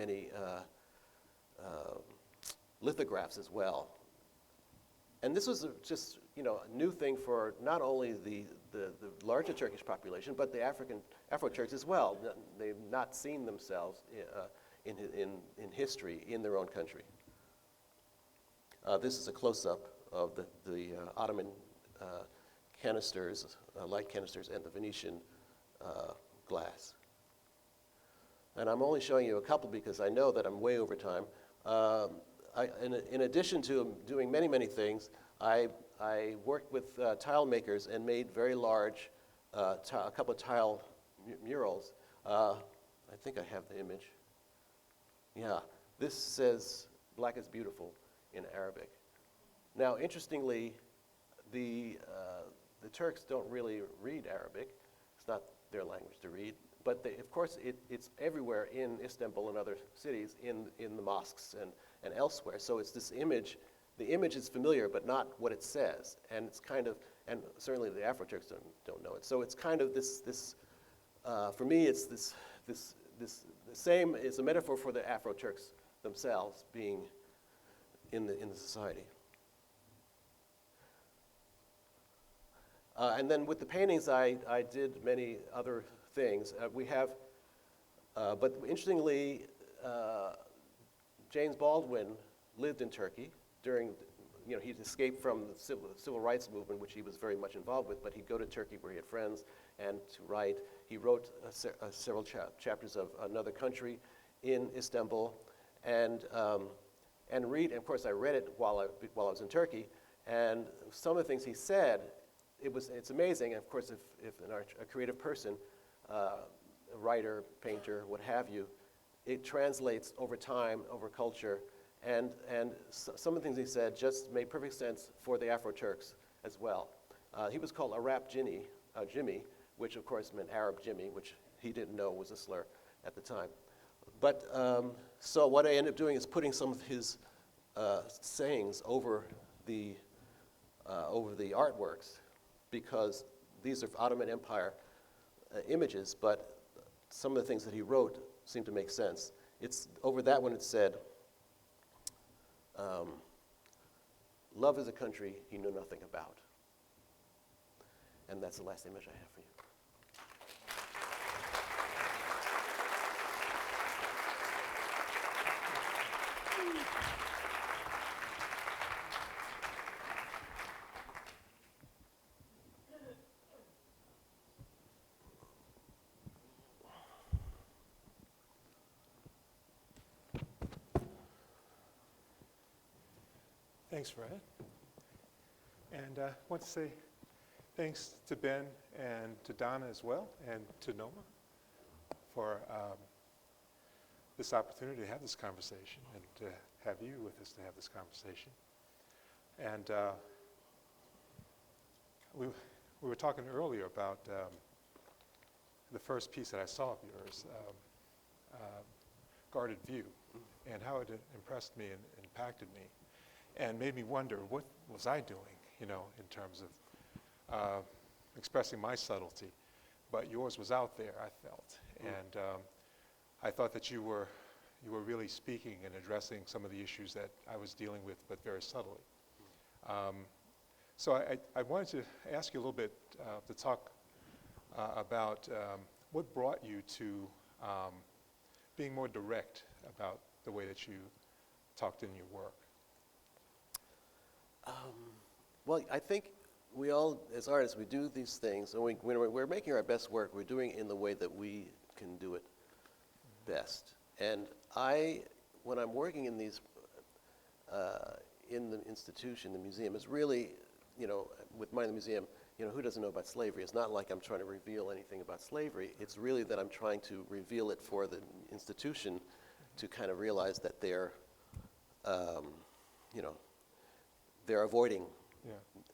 lithographs as well. And this was just, you know, a new thing for not only the larger Turkish population, but the Afro-Turks as well. They've not seen themselves in history in their own country. This is a close-up of the Ottoman canisters, light canisters, and the Venetian glass. And I'm only showing you a couple because I know that I'm way over time. In addition to doing many things, I I worked with tile makers and made very large, a couple of tile murals. I think I have the image. Yeah, this says "Black is beautiful" in Arabic. Now, interestingly, the Turks don't really read Arabic. It's not their language to read. But of course, it's everywhere in Istanbul and other cities, in the mosques and elsewhere. So it's this image. The image is familiar, but not what it says. And it's kind of, and certainly the Afro-Turks don't know it. So it's kind of this for me, it's the same, it's a metaphor for the Afro-Turks themselves being in the society. And then with the paintings, I did many other things. We have, but interestingly, James Baldwin lived in Turkey during, he escaped from the civil rights movement, which he was very much involved with, but he'd go to Turkey where he had friends and to write. He wrote several chapters of Another Country in Istanbul, and read, and of course I read it while I was in Turkey, and some of the things he said, it's amazing. And of course, if a creative person, a writer, painter, what have you, it translates over time, over culture, and some of the things he said just made perfect sense for the Afro-Turks as well. He was called Arab Jimmy, which of course meant Arab Jimmy, which he didn't know was a slur at the time. But so what I ended up doing is putting some of his sayings over the artworks, because these are Ottoman Empire images, but some of the things that he wrote seem to make sense. It's over that one. It said, "Love is a country he knew nothing about," and that's the last image I have for you. Thanks, Fred. And I want to say thanks to Ben and to Donna as well, and to Noma for this opportunity to have this conversation and to have you with us to have this conversation. And we were talking earlier about the first piece that I saw of yours, Guarded View, and how it impressed me and impacted me, and made me wonder, what was I doing, in terms of expressing my subtlety? But yours was out there, I felt. And I thought that you were really speaking and addressing some of the issues that I was dealing with, but very subtly. So I wanted to ask you a little bit to talk about what brought you to being more direct about the way that you talked in your work. Well, I think we all, as artists, we do these things, and when we're making our best work, we're doing it in the way that we can do it best. And when I'm working in these, in the institution, the museum, is really, with Mind the Museum, who doesn't know about slavery? It's not like I'm trying to reveal anything about slavery. It's really that I'm trying to reveal it for the institution to kind of realize that they're avoiding,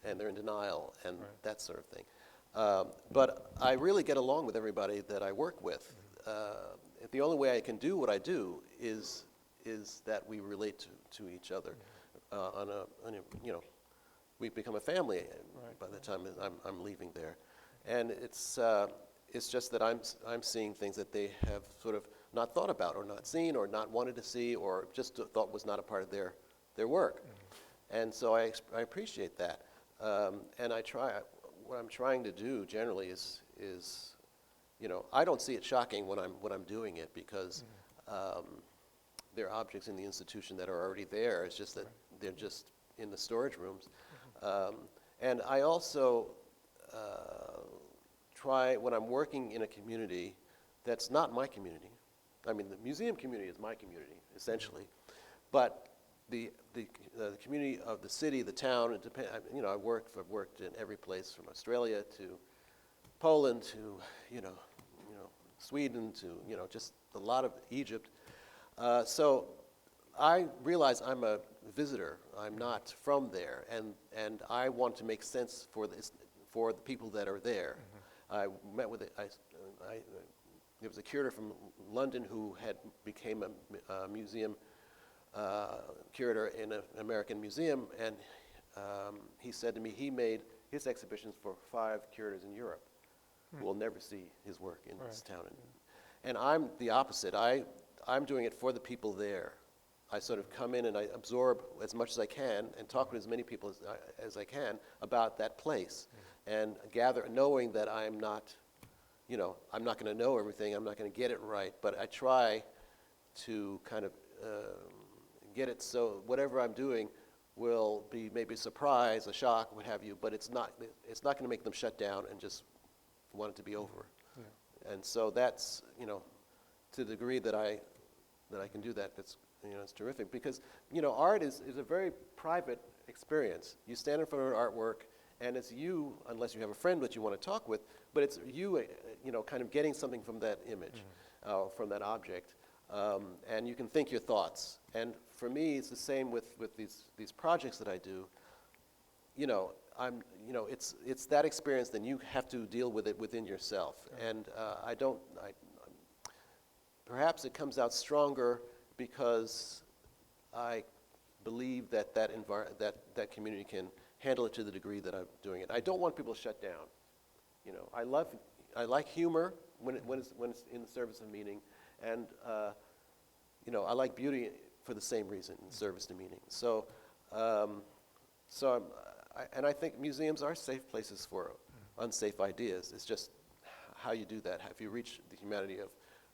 and they're in denial, and that sort of thing. But I really get along with everybody that I work with. The only way I can do what I do is that we relate to each other. We become a family by the time I'm leaving there, and it's just that I'm seeing things that they have sort of not thought about, or not seen, or not wanted to see, or just thought was not a part of their work. And so I appreciate that, and what I'm trying to do generally is I don't see it shocking when I'm doing it, because there are objects in the institution that are already there. It's just that they're just in the storage rooms. And I also try, when I'm working in a community that's not my community, I mean, the museum community is my community, essentially, but the community of the city, the town. It I've worked in every place from Australia to Poland to Sweden to just a lot of Egypt. So I realize I'm a visitor. I'm not from there, and I want to make sense for the people that are there. I met with there was a curator from London who had became a museum curator in an American museum, and he said to me he made his exhibitions for 5 curators in Europe who will never see his work in this town. And I'm the opposite. I'm doing it for the people there. I sort of come in and I absorb as much as I can and talk with as many people as I can about that place, and gather, knowing that I'm not going to know everything, I'm not going to get it right, but I try to kind of get it so whatever I'm doing will be maybe a surprise, a shock, what have you, but it's not going to make them shut down and just want it to be over. Yeah. And so that's, to the degree that I can do that, it's terrific, because, art is a very private experience. You stand in front of an artwork, and it's you, unless you have a friend that you want to talk with, but it's you, kind of getting something from that image, from that object, and you can think your thoughts. And for me, it's the same with these projects that I do. It's that experience. Then you have to deal with it within yourself, and perhaps it comes out stronger because I believe that community can handle it to the degree that I'm doing it. I don't want people to shut down. I like humor when it's in the service of meaning, and I like beauty for the same reason, in service to meaning. So I think museums are safe places for unsafe ideas. It's just how you do that. If you reach the humanity of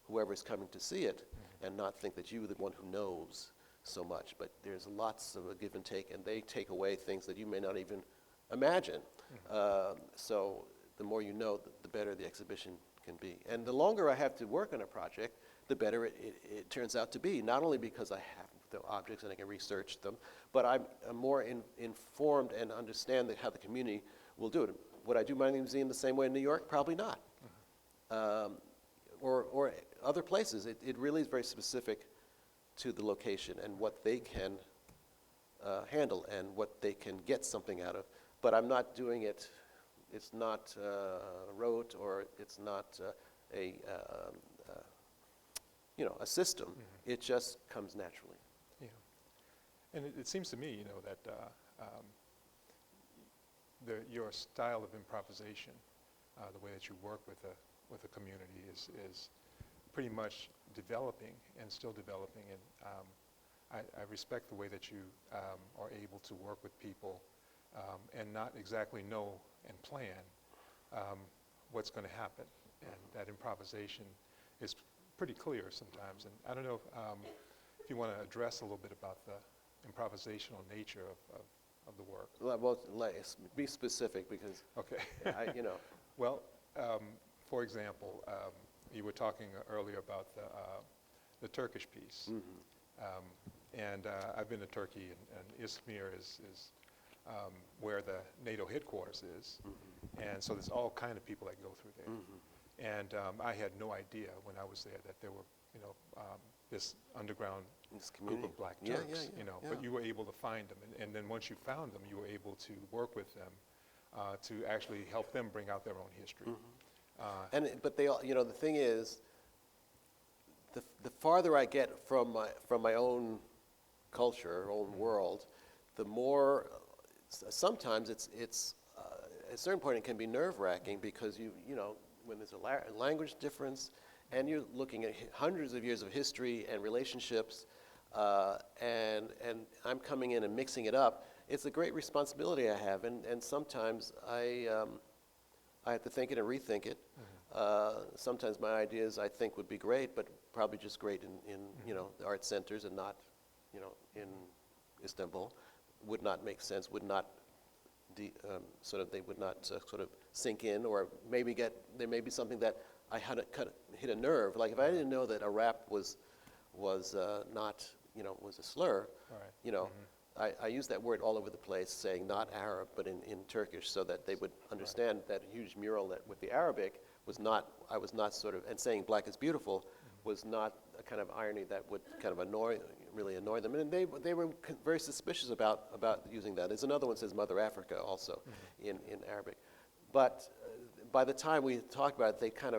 whoever's coming to see it, and not think that you're the one who knows so much. But there's lots of a give and take, and they take away things that you may not even imagine. So the more you know, the better the exhibition can be. And the longer I have to work on a project, the better it turns out to be, not only because I have the objects and I can research them, but I'm more informed and understand how the community will do it. Would I do my museum the same way in New York? Probably not. Or other places. It really is very specific to the location and what they can handle and what they can get something out of. But I'm not doing it, it's not rote, or it's not a system. It just comes naturally. Yeah. And it seems to me, that your style of improvisation, the way that you work with a community is pretty much developing and still developing. And I respect the way that you are able to work with people and not exactly know and plan what's going to happen. And that improvisation is pretty clear sometimes. And I don't know if you want to address a little bit about the improvisational nature of the work. Well, be specific, because Okay. Well, for example, you were talking earlier about the Turkish piece. And I've been to Turkey, and Izmir is where the NATO headquarters is. And so there's all kind of people that go through there. And I had no idea when I was there that there were, this underground group of black Turks, but you were able to find them. And then once you found them, you were able to work with them to actually help them bring out their own history. But they all, the thing is, the farther I get from my own culture, own world, the more. Sometimes it's at a certain point it can be nerve-wracking, because when there's a language difference, and you're looking at hundreds of years of history and relationships, and I'm coming in and mixing it up. It's a great responsibility I have, and sometimes I have to think it and rethink it. Sometimes my ideas I think would be great, but probably just great in the art centers and not in Istanbul. Would not make sense. Would not they would not sort of sink in, or maybe there may be something that I had hit a nerve. Like if I didn't know that a rap was not was a slur, Right. I use that word all over the place, saying not Arab, but in Turkish, so that they would understand that huge mural that with the Arabic was not, I was not sort of, and saying black is beautiful was not a kind of irony that would kind of really annoy them. And they were very suspicious about using that. There's another one that says Mother Africa also in Arabic. But by the time we talked about it, they kind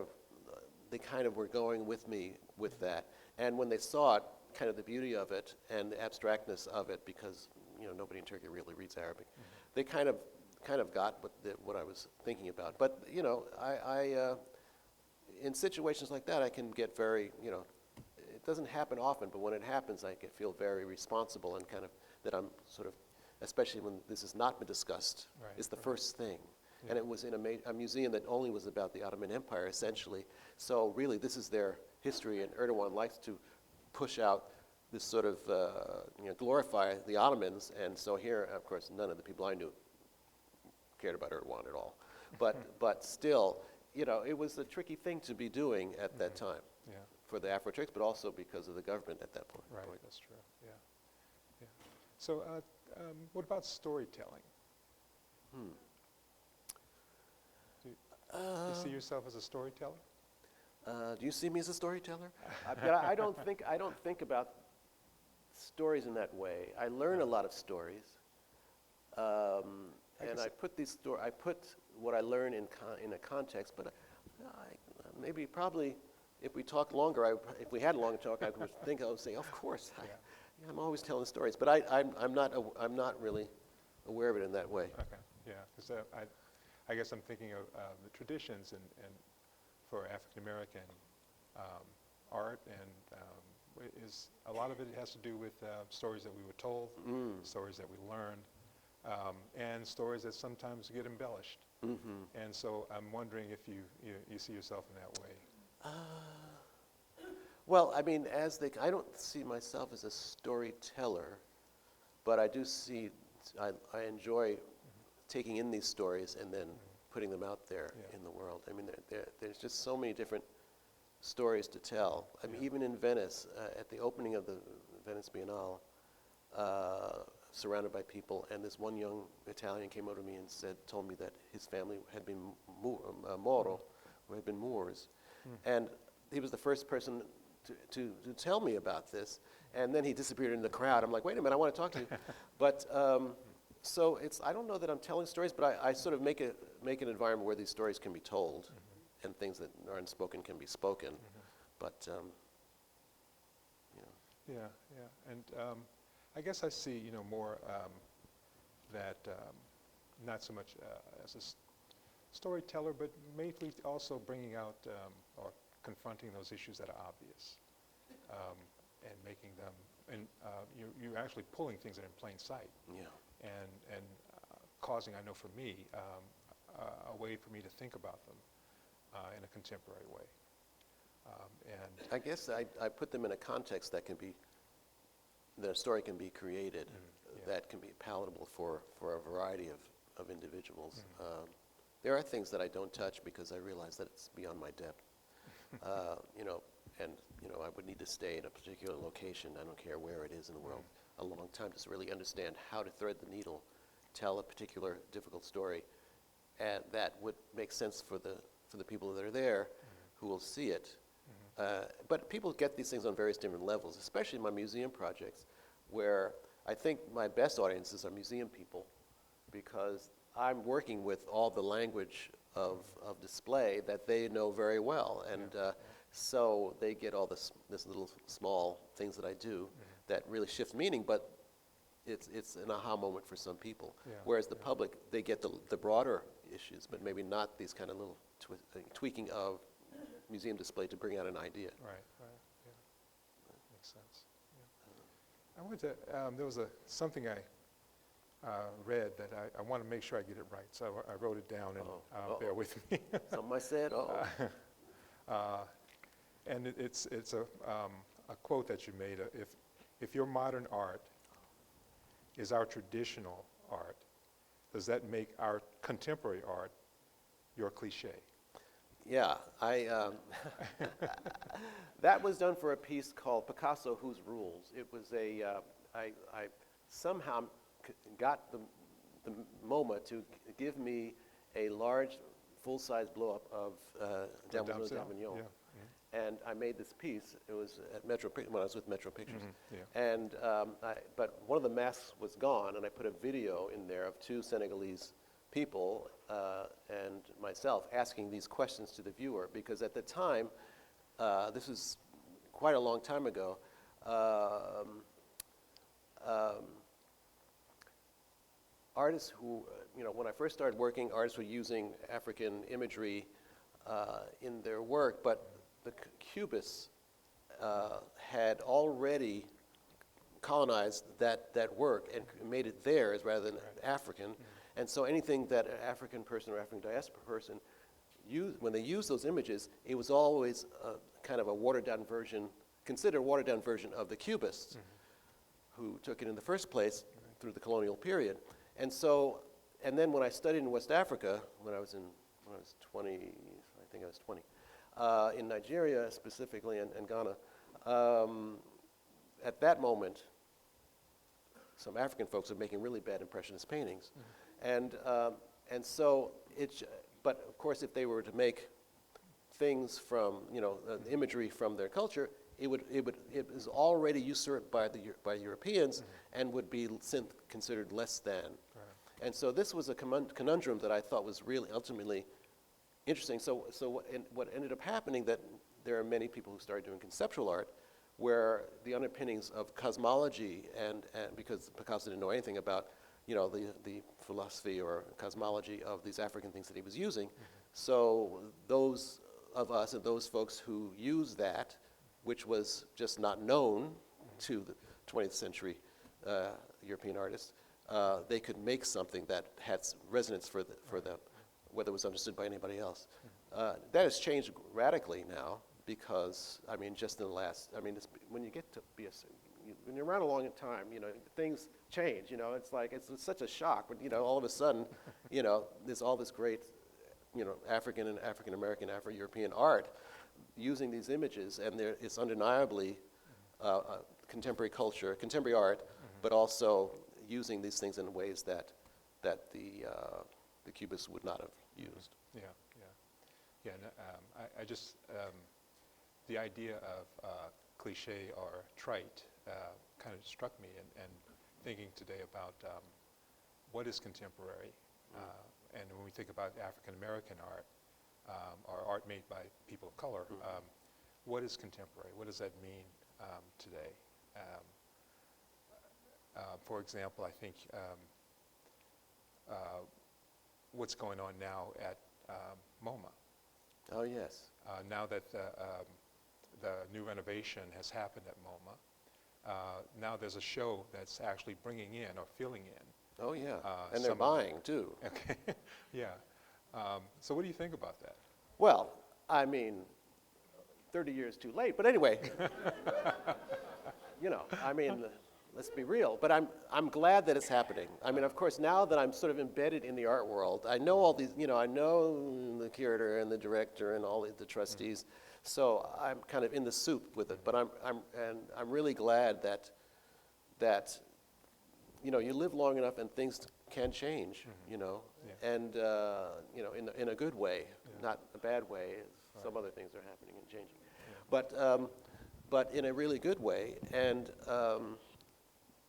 of were going with me with that. And when they saw it, kind of the beauty of it and the abstractness of it, because nobody in Turkey really reads Arabic, they kind of got what I was thinking about. But I in situations like that, I can get very it doesn't happen often, but when it happens, I feel very responsible and kind of that I'm sort of, especially when this has not been discussed, is the first thing. Yeah. And it was in a museum that only was about the Ottoman Empire, essentially. So really, this is their history, and Erdogan likes to push out this sort of, glorify the Ottomans. And so here, of course, none of the people I knew cared about Erdogan at all. But still, it was a tricky thing to be doing at that time for the Afro-Turks, but also because of the government at that point. Right, that's true, yeah. So what about storytelling? Do you see yourself as a storyteller? Do you see me as a storyteller? I don't think about stories in that way. I learn a lot of stories, and I put what I learn in a context. But probably, if we talk longer, if we had a long talk, I would say, of course, I'm always telling stories. But I'm not really aware of it in that way. Okay, yeah, because I guess I'm thinking of the traditions and for African American art, and is a lot of it has to do with stories that we were told, stories that we learned, and stories that sometimes get embellished. And so I'm wondering if you see yourself in that way. Well, I mean, I don't see myself as a storyteller, but I do see, I enjoy taking in these stories and then putting them out there in the world. I mean, there's just so many different stories to tell. I mean, even in Venice, at the opening of the Venice Biennale, surrounded by people, and this one young Italian came over to me and told me that his family had been Moro, who had been Moors, and he was the first person to tell me about this, and then he disappeared in the crowd. I'm like, wait a minute, I want to talk to you. But so I don't know that I'm telling stories, but I sort of make an environment where these stories can be told, and things that are unspoken can be spoken. But and I guess I see more that not so much as a storyteller, but maybe also bringing out or confronting those issues that are obvious, and making them, and you're actually pulling things that are in plain sight. And causing, I know for me, a way for me to think about them in a contemporary way. And I guess I put them in a context that a story can be created, that can be palatable for a variety of individuals. There are things that I don't touch because I realize that it's beyond my depth. I would need to stay in a particular location, I don't care where it is in the world, a long time to really understand how to thread the needle, tell a particular difficult story, and that would make sense for the people that are there who will see it. But people get these things on various different levels, especially in my museum projects, where I think my best audiences are museum people, because I'm working with all the language of display that they know very well, and so they get all this little small things that I do that really shift meaning, but it's an aha moment for some people. Whereas the public, they get the broader issues, but maybe not these kind of little tweaking of museum display to bring out an idea. Right, yeah, makes sense. I wanted to, there was something I read that I want to make sure I get it right, so I wrote it down, and bear with me. Something I said, and it's a quote that you made. If your modern art is our traditional art, does that make our contemporary art your cliche? Yeah, that was done for a piece called Picasso, Whose Rules? It was I somehow got the MoMA to give me a large, full-size blow-up of Demoiselle d'Avignon. Yeah. And I made this piece. It was at when I was with Metro Pictures. Yeah. And but one of the masks was gone, and I put a video in there of two Senegalese people and myself asking these questions to the viewer, because at the time, this was quite a long time ago, artists who, when I first started working, artists were using African imagery in their work, but the Cubists had already colonized that work and made it theirs rather than African. And so anything that an African person or African diaspora person used, when they used those images, it was always kind of a watered-down version, considered a watered-down version of the Cubists, who took it in the first place through the colonial period. And so, and then when I studied in West Africa, when I was 20, I think I was 20, in Nigeria specifically and Ghana, at that moment, some African folks were making really bad impressionist paintings. And so but of course, if they were to make things from, imagery from their culture, it was already usurped by Europeans and would be considered less than. And so this was a conundrum that I thought was really ultimately interesting. So what ended up happening, that there are many people who started doing conceptual art where the underpinnings of cosmology and because Picasso didn't know anything about the philosophy or cosmology of these African things that he was using. So those of us and those folks who used that, which was just not known to the 20th century European artists, they could make something that had resonance for them, whether it was understood by anybody else. That has changed radically now because, just in the last, when you get to be when you're around a long time, things change. It's like it's such a shock when all of a sudden, there's all this great, African and African American, Afro-European art using these images, and it's undeniably contemporary culture, contemporary art, but also using these things in ways that the Cubists would not have used. Yeah. I just the idea of cliche or trite kind of struck me, and thinking today about what is contemporary, and when we think about African American art or art made by people of color, what is contemporary? What does that mean today? For example, I think what's going on now at MoMA. Oh, yes. Now that the new renovation has happened at MoMA, now there's a show that's actually bringing in or filling in. Oh, yeah. And they're buying, too. Okay. Yeah. So what do you think about that? Well, 30 years too late. But anyway, let's be real. But I'm glad that it's happening. Of course, now that I'm sort of embedded in the art world, I know all these, I know the curator and the director and all the trustees. So I'm kind of in the soup with it. But I'm really glad that you live long enough and things can change, and in a good way, not a bad way. Some other things are happening and changing, but in a really good way. And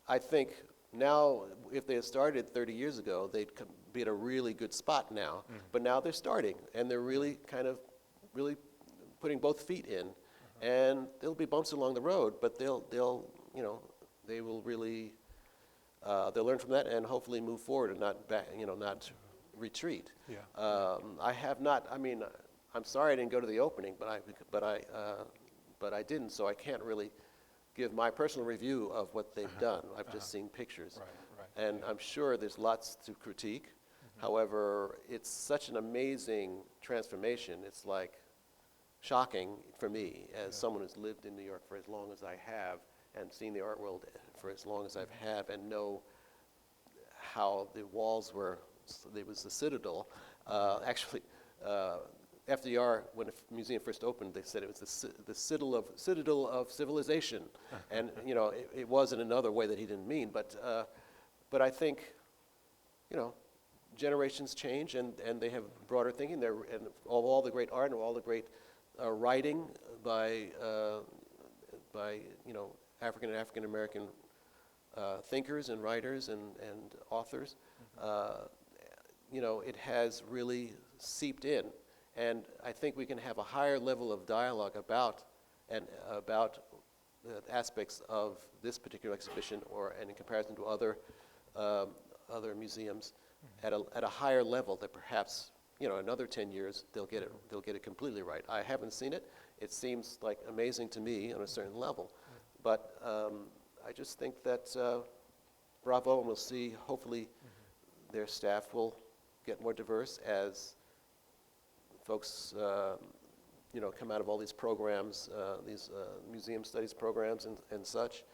I think now, if they had started 30 years ago, they'd be at a really good spot now. But now they're starting, and they're really really putting both feet in. And there'll be bumps along the road, but they will really they'll learn from that and hopefully move forward and not not retreat. Yeah. I have not. I'm sorry I didn't go to the opening, but I didn't, so I can't really give my personal review of what they've done. I've just seen pictures, Right. and I'm sure there's lots to critique. However, it's such an amazing transformation. It's like shocking for me as someone who's lived in New York for as long as I have and seen the art world for as long as I have, and know how the walls were. It was the Citadel. Actually, FDR, when the museum first opened, they said it was the citadel of civilization, and you know, it was in another way that he didn't mean. But I think, you know, generations change, and they have broader thinking. And all the great art and all the great writing by you know, African and African American thinkers and writers and authors, you know, it has really seeped in. And I think we can have a higher level of dialogue about aspects of this particular exhibition, and in comparison to other museums, at a higher level, that perhaps, you know, another 10 years they'll get it completely right. I haven't seen it. It seems like amazing to me on a certain level, but I just think that bravo, and we'll see. Hopefully, their staff will get more diverse as folks, you know, come out of all these programs, these museum studies programs and such,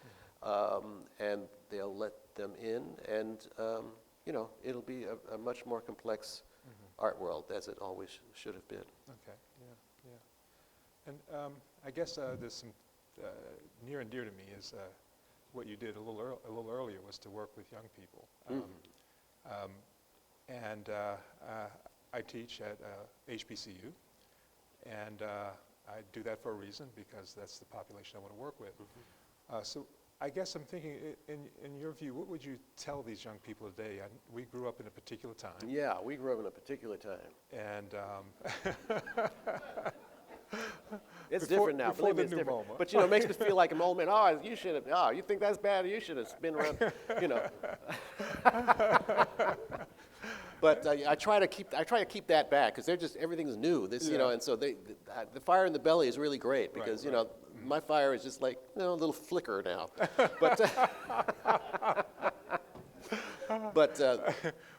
and they'll let them in, and you know, it'll be a much more complex art world, as it always should have been. Okay, yeah, yeah. And I guess there's some near and dear to me is what you did a little earlier was to work with young people. And I teach at HBCU, and I do that for a reason, because that's the population I want to work with. So I guess I'm thinking, in your view, what would you tell these young people today? We grew up in a particular time. Yeah, we grew up in a particular time. And it's different now. Before Believe me, the it's new different. MoMA. But you know, it makes me feel like an old man. Oh, you should have. Oh, you think that's bad? You should have been around. You know. But I try to keep that back, because they're just, everything's new. You know, and so the fire in the belly is really great, because you know, my fire is just like, you know, a little flicker now. But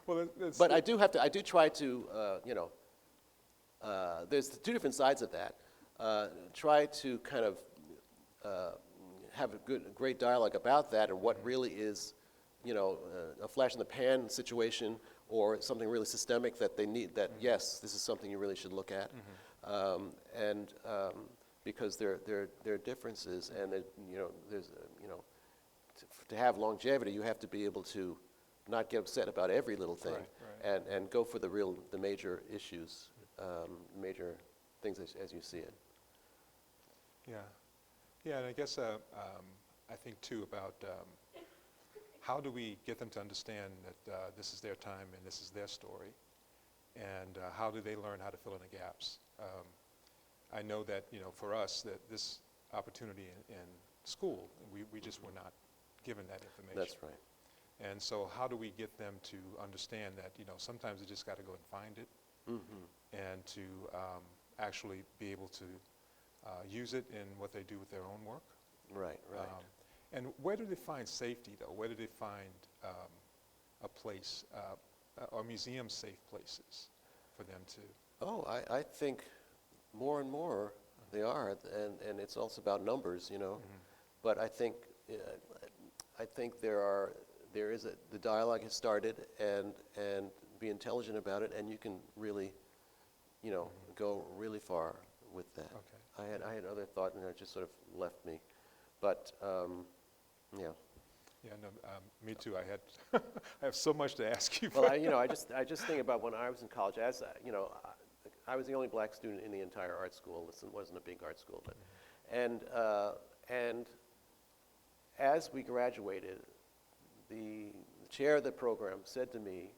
well, but I do try to you know, there's two different sides of that. Try to kind of have a great dialogue about that, and what really is, you know, a flash in the pan situation, or something really systemic that they need, that yes, this is something you really should look at. And because there are differences, and you know, there's you know, to have longevity, you have to be able to not get upset about every little thing, and go for the major issues, major things as you see it. Yeah, yeah, and I guess I think too about how do we get them to understand that this is their time and this is their story, and how do they learn how to fill in the gaps? I know that, you know, for us, that this opportunity in school, we just were not given that information. That's right. And so how do we get them to understand that, you know, sometimes they just got to go and find it, and to actually be able to use it in what they do with their own work. Right, right. And where do they find safety, though? Where do they find a place, or museum-safe places for them to? Oh, I think more and more they are, and it's also about numbers, you know. But I think the dialogue has started, and be intelligent about it, and you can really, you know, go really far with that. Okay. I had other thought, and it just sort of left me, but yeah. Yeah, no, me too. I have so much to ask you. Well, I just think about when I was in college. As you know, I was the only black student in the entire art school. This wasn't a big art school, but and as we graduated, the chair of the program said to me,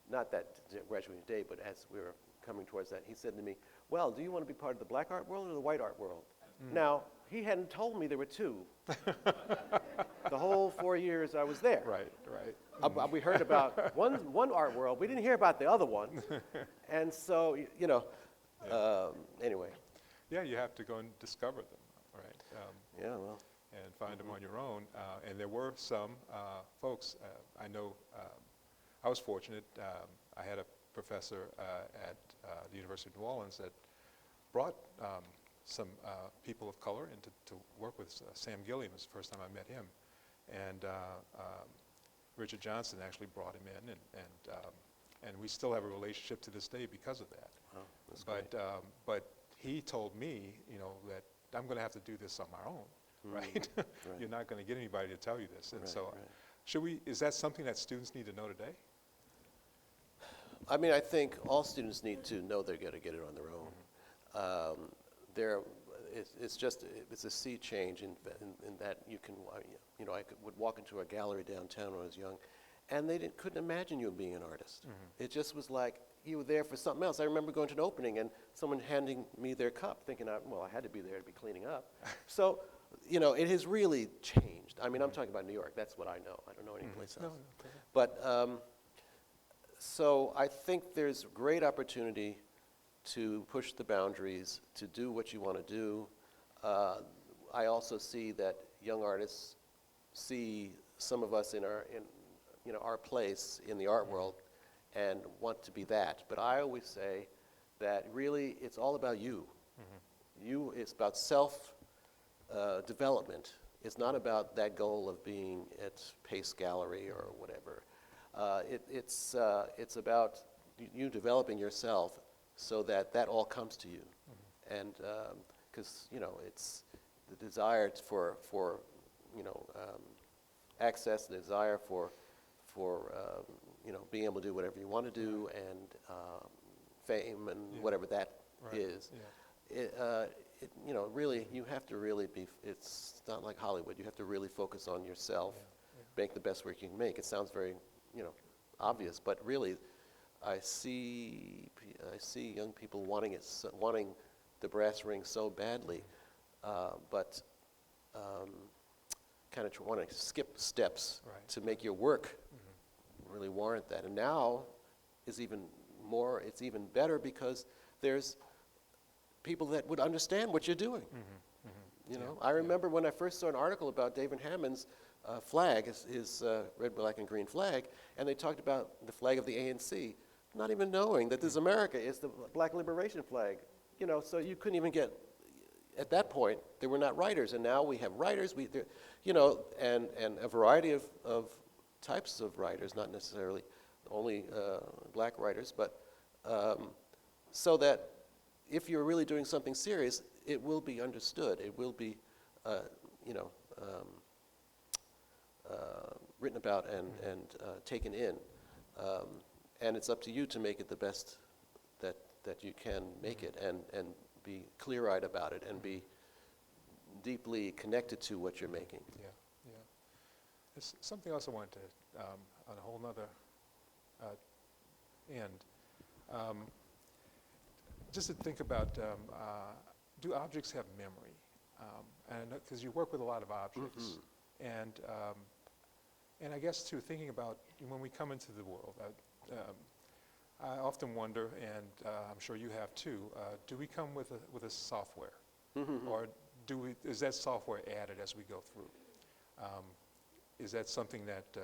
not that graduating day, but as we were coming towards that, he said to me, "Well, do you want to be part of the black art world or the white art world?" Now, he hadn't told me there were two. The whole 4 years I was there. Right, right. We heard about one art world. We didn't hear about the other one. And so, you know, anyway. Yeah, you have to go and discover them, right? Yeah, well. And find them on your own. And there were some folks, I know, I was fortunate. I had a professor at the University of New Orleans that brought some people of color into to work with. Sam Gilliam was the first time I met him, and Richard Johnson actually brought him in, and we still have a relationship to this day because of that. Wow. That's great. But he told me, that I'm going to have to do this on my own, right? Right. You're not going to get anybody to tell you this. And Right, so right. is that something that students need to know today? I mean, I think all students need to know they're going to get it on their own. It's a sea change in that you can, would walk into a gallery downtown when I was young, and they couldn't imagine you being an artist. It just was like you were there for something else. I remember going to an opening and someone handing me their cup, thinking, well, I had to be there to be cleaning up. So, it has really changed. I mean, I'm talking about New York. That's what I know. I don't know any place else. No. But so I think there's great opportunity to push the boundaries, to do what you want to do. I also see that young artists see some of us in our place in the art world and want to be that. But I always say that really it's all about you. It's about self development. It's not about that goal of being at Pace Gallery or whatever. It's about you developing yourself so that all comes to you. And because, it's the desire for access, the desire for being able to do whatever you want to do, and fame and whatever that is. Really, you have to really be, it's not like Hollywood. You have to really focus on yourself, make the best work you can make. It sounds very, obvious, but really, I see young people wanting the brass ring so badly, but kind of want to skip steps to make your work really warrant that. And now it's even better because there's people that would understand what you're doing. I remember when I first saw an article about David Hammond's flag, his red, black, and green flag, and they talked about the flag of the ANC, not even knowing that this America is the Black Liberation flag. So you couldn't even get, at that point, there were not writers, and now we have writers, and a variety of types of writers, not necessarily only black writers, but so that if you're really doing something serious, it will be understood. It will be, written about and taken in. And it's up to you to make it the best that you can make it, and be clear-eyed about it, and be deeply connected to what you're making. Yeah. There's something else I wanted to, on a whole nother end. Just to think about, do objects have memory? And because you work with a lot of objects, and I guess too, thinking about when we come into the world, I often wonder, and I'm sure you have too, do we come with a software, or is that software added as we go through? Is that something that,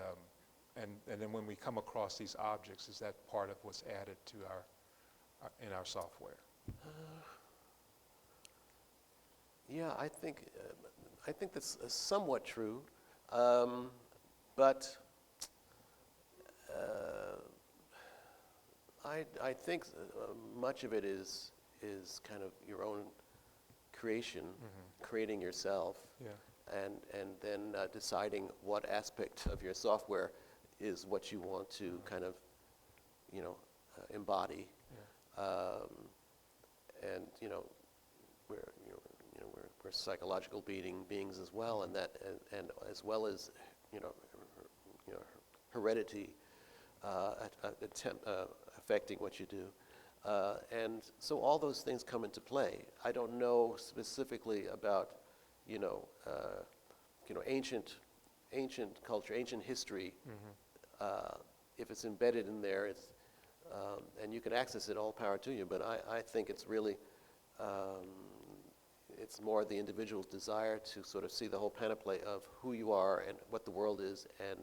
and then when we come across these objects, is that part of what's added to in our software? Yeah, I think that's somewhat true, but I think much of it is kind of your own creation, creating yourself, and then deciding what aspect of your software is what you want to kind of, embody. And we're psychological beings as well, and that and as well as heredity affecting what you do, and so all those things come into play. I don't know specifically about ancient culture, ancient history. If it's embedded in there, it's and you can access it, all power to you. But I think it's really it's more the individual's desire to sort of see the whole panoply of who you are and what the world is, and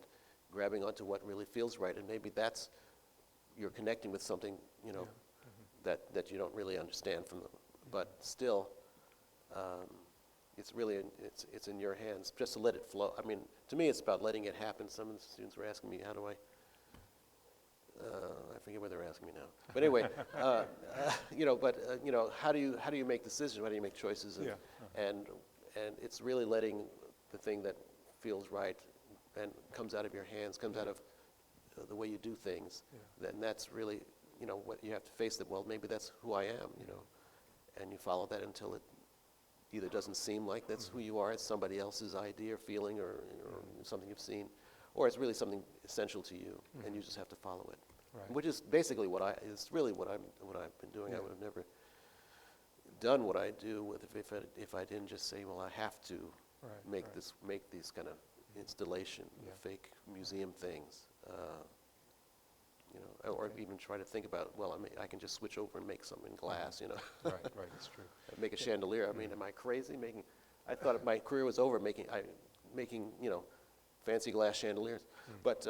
grabbing onto what really feels right. And maybe that's, you're connecting with something, that you don't really understand from them. But still, it's really, it's in your hands, just to let it flow. I mean, to me, it's about letting it happen. Some of the students were asking me, how do I I forget what they're asking me now. But anyway, how do you make decisions? How do you make choices? And, Yeah. and it's really letting the thing that feels right and comes out of your hands, comes out of the way you do things. Yeah. And that's really, what you have to face that, well, maybe that's who I am, and you follow that until it either doesn't seem like that's who you are, it's somebody else's idea or feeling or something you've seen, or it's really something essential to you, and you just have to follow it. Right. Which is basically what I've been doing. Yeah. I would have never done what I do if I didn't just say, well, I have to make these kind of installation, fake museum things, or even try to think about, well, I can just switch over and make something in glass, Right, that's true. make a chandelier. I mean, am I crazy I thought my career was over making fancy glass chandeliers, but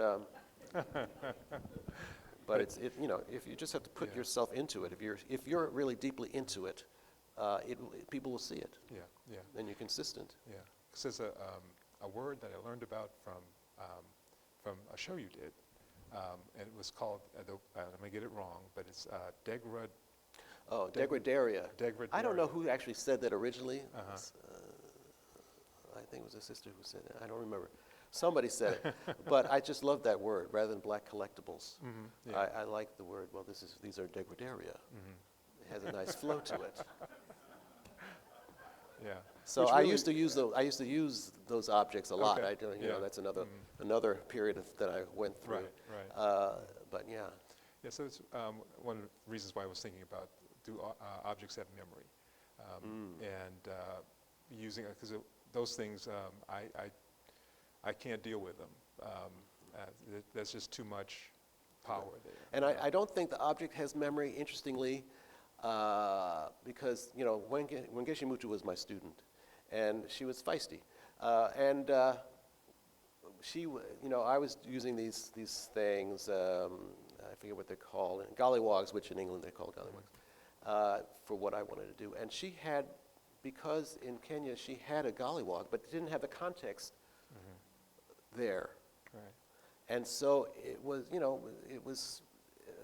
if you just have to put yourself into it, if you're really deeply into it, people will see it. Yeah. And you're consistent. Yeah. Because there's a word that I learned about from a show you did, and it was called, I'm going to get it wrong, but it's Degradaria. Degradaria. I don't know who actually said that originally. I think it was a sister who said it. I don't remember. Somebody said it, but I just love that word rather than black collectibles. I like the word. Well, these are degradaria. It has a nice flow to it. Yeah. So I used to use those objects a lot. Okay. That's another period that I went through. Right. But yeah. Yeah. So it's one of the reasons why I was thinking about do objects have memory, and using it because those things I can't deal with them. There's just too much power there. And I don't think the object has memory, interestingly, because, when Geshe-Mutu was my student, and she was feisty. I was using these things, I forget what they're called, gollywogs, which in England they're called gollywogs, for what I wanted to do. And she had, because in Kenya she had a gollywog, but didn't have the context there. Right. And so it was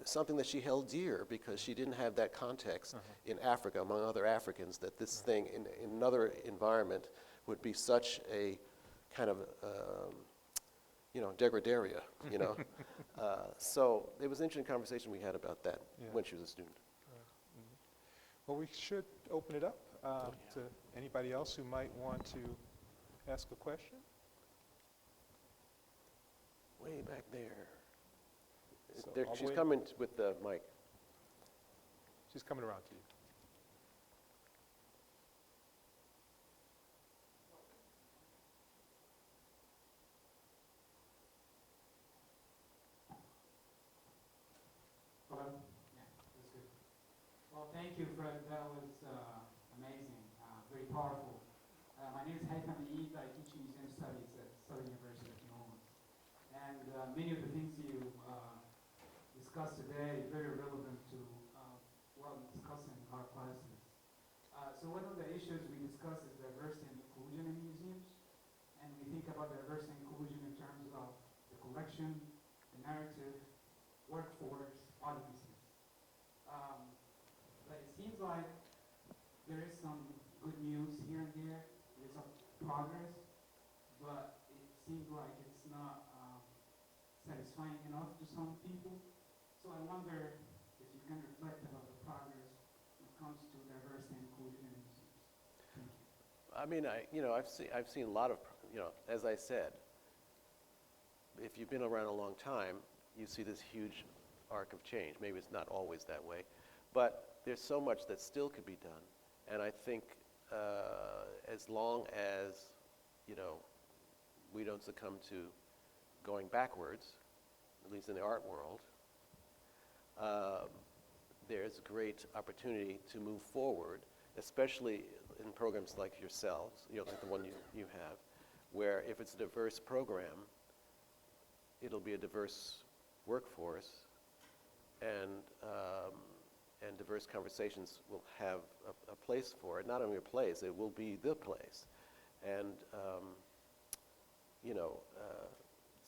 something that she held dear because she didn't have that context in Africa among other Africans that this thing in another environment would be such a kind of degradaria, So it was an interesting conversation we had about that when she was a student. Well, we should open it up to anybody else who might want to ask a question. Way back there. So She's coming with the mic. She's coming around to you. Hello? Yeah, that's good. Well, thank you, Fred. That was amazing, very powerful. My name is Mehta the Muse. I teach museum studies at Southern University of New Orleans. And many of the things you discussed today are very relevant to what we discuss in our classes. So one of the issues we discuss is diversity and inclusion in museums. And we think about diversity and inclusion in terms of the collection, the narrative, workforce, audiences. But it seems like there is some good news here and there. There's some progress, but it seems like it's not satisfying enough to some people. So I wonder if you can reflect about the progress when it comes to diversity and inclusion in museums. Thank you. I mean, I've seen a lot of, as I said, if you've been around a long time, you see this huge arc of change. Maybe it's not always that way, but there's so much that still could be done. And I think as long as, we don't succumb to going backwards, at least in the art world, there's great opportunity to move forward, especially in programs like yourselves, like the one you have, where if it's a diverse program, it'll be a diverse workforce, and diverse conversations will have a place for it. Not only a place, it will be the place. And,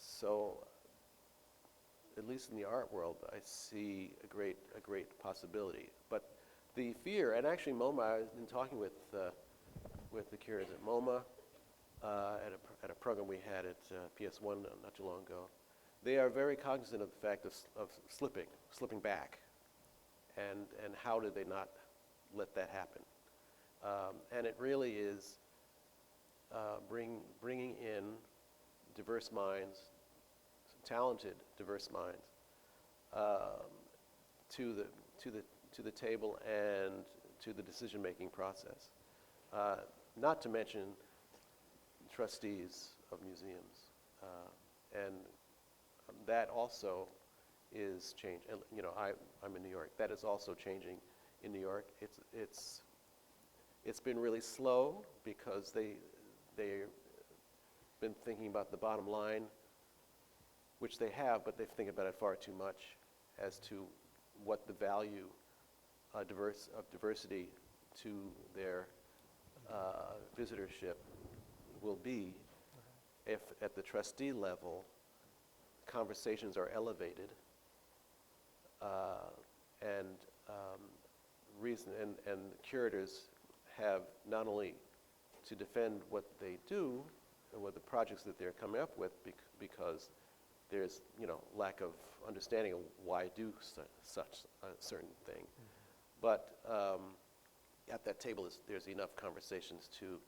so at least in the art world, I see a great possibility. But the fear, and actually MoMA, I've been talking with the curators at MoMA, at a program we had at PS1 not too long ago. They are very cognizant of the fact of slipping back, and how do they not let that happen? And it really is bringing in diverse minds, talented diverse minds, to the table and to the decision-making process. Not to mention trustees of museums, and that also is changing. And, you know, I'm in New York. That is also changing in New York. It's been really slow because they've been thinking about the bottom line, which they have, but they think about it far too much as to what the value of diversity to their visitorship will be if at the trustee level conversations are elevated and curators have not only to defend what they do and what the projects that they're coming up with because there's, you know, lack of understanding of why do such a certain thing. But at that table there's enough conversations to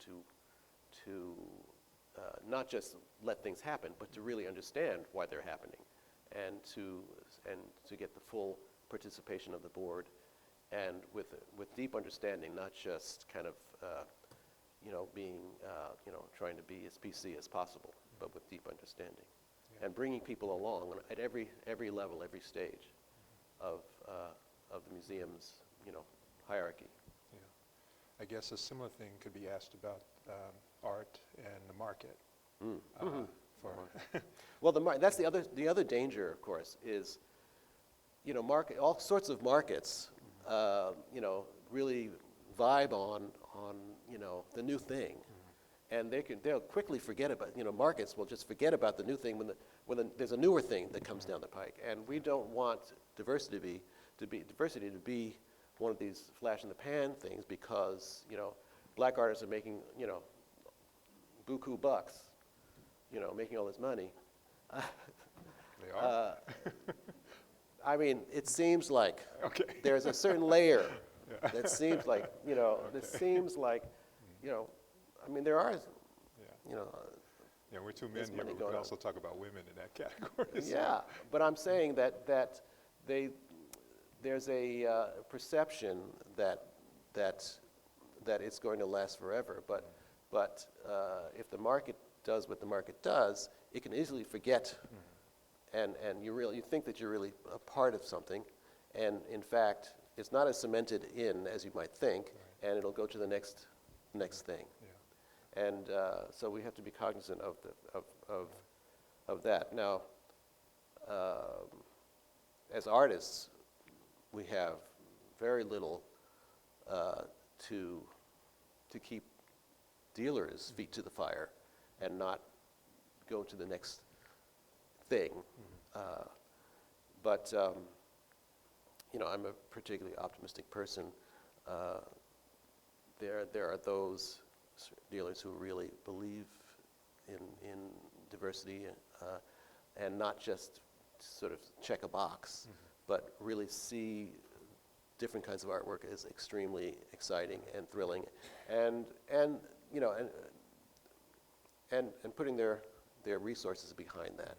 not just let things happen, but to really understand why they're happening, and to get the full participation of the board, and with deep understanding, not just kind of being trying to be as PC as possible, but with deep understanding, and bringing people along at every level, every stage of the museum's hierarchy. Yeah. I guess a similar thing could be asked about art and the market. Well, that's the other danger, of course, is all sorts of markets really vibe on the new thing, and they'll quickly forget about markets will just forget about the new thing when there's a newer thing that comes down the pike, and we don't want diversity to be one of these flash in the pan things because black artists are making buku bucks, making all this money. They are. I mean, it seems like Okay. there's a certain layer that seems like, that seems like, I mean, there are, Yeah, we're two men There's here, money but we going can on. also talk about women in that category. So- yeah, but I'm saying that there's a perception that it's going to last forever, but if the market does what the market does, it can easily forget, and you think that you're really a part of something, and in fact, it's not as cemented in as you might think, and it'll go to the next thing. Yeah. And so we have to be cognizant of that. Now, as artists, we have very little to keep dealers' feet to the fire and not go to the next thing. But I'm a particularly optimistic person. There are those dealers who really believe in diversity and not just sort of check a box, but really see different kinds of artwork as extremely exciting and thrilling, and putting their resources behind that.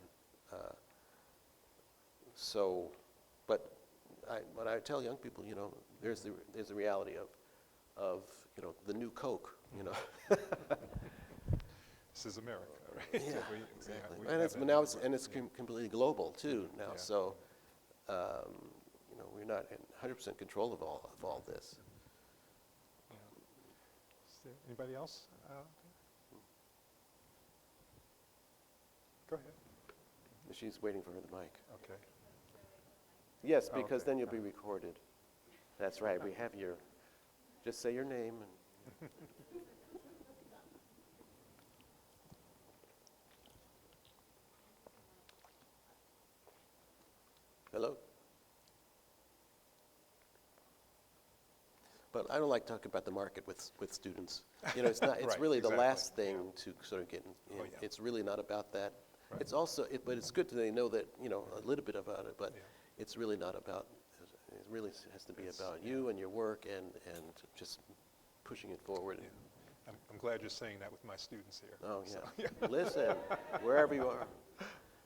But I tell young people, there's the reality of the new Coke, This is America, right? Yeah, So exactly. we And have it's that now in New York. completely global too now. Yeah. So we're not in 100% control of all this. Yeah. Is there anybody else? Go ahead. She's waiting for the mic. Okay. Yes, Oh, because okay. then you'll be recorded. That's right. We have just say your name and. But I don't like talking about the market with students. You know, it's not. It's Right, really the exactly, last thing to sort of get in. Oh, yeah. It's really not about that. Right. It's also, but it's good to know that, you know, a little bit about it, but Yeah. it's really not about, it really has to be It's- about you and your work and just pushing it forward. Yeah. I'm glad you're saying that with my students here. Oh, So, yeah. Listen, wherever you are.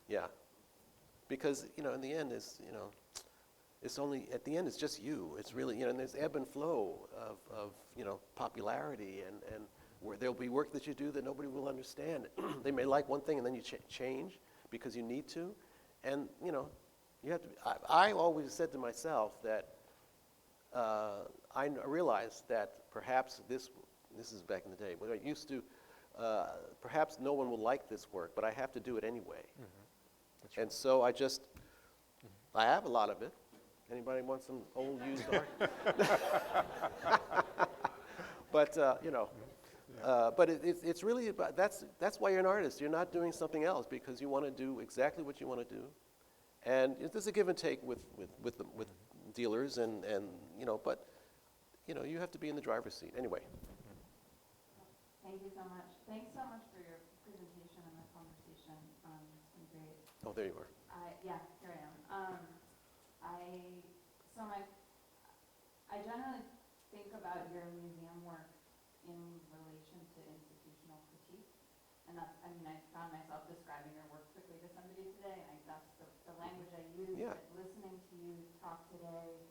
Yeah. Because, you know, in the end, it's only, at the end, it's just you. It's really, you know, and there's ebb and flow of you know, popularity, and where there'll be work that you do that nobody will understand. They may like one thing, and then you change because you need to. And, you know, you have to, I always said to myself that I realized that perhaps this is back in the day, when I used to, perhaps no one will like this work, but I have to do it anyway. That's And so I just, I have a lot of it. Anybody want some old used art? But, you know, but it's really about, that's why you're an artist. You're not doing something else because you want to do exactly what you want to do. And there's a give and take with dealers and, you know, but, you know, you have to be in the driver's seat. Anyway. Thank you so much. Thanks so much for your presentation and the conversation. It's been great. Oh, there you are. Yeah, here I am. I generally think about your museum work in relation to institutional critique, and that's, I mean, I found myself describing your work quickly to somebody today. That's the language I use. Yeah. But listening to you talk today,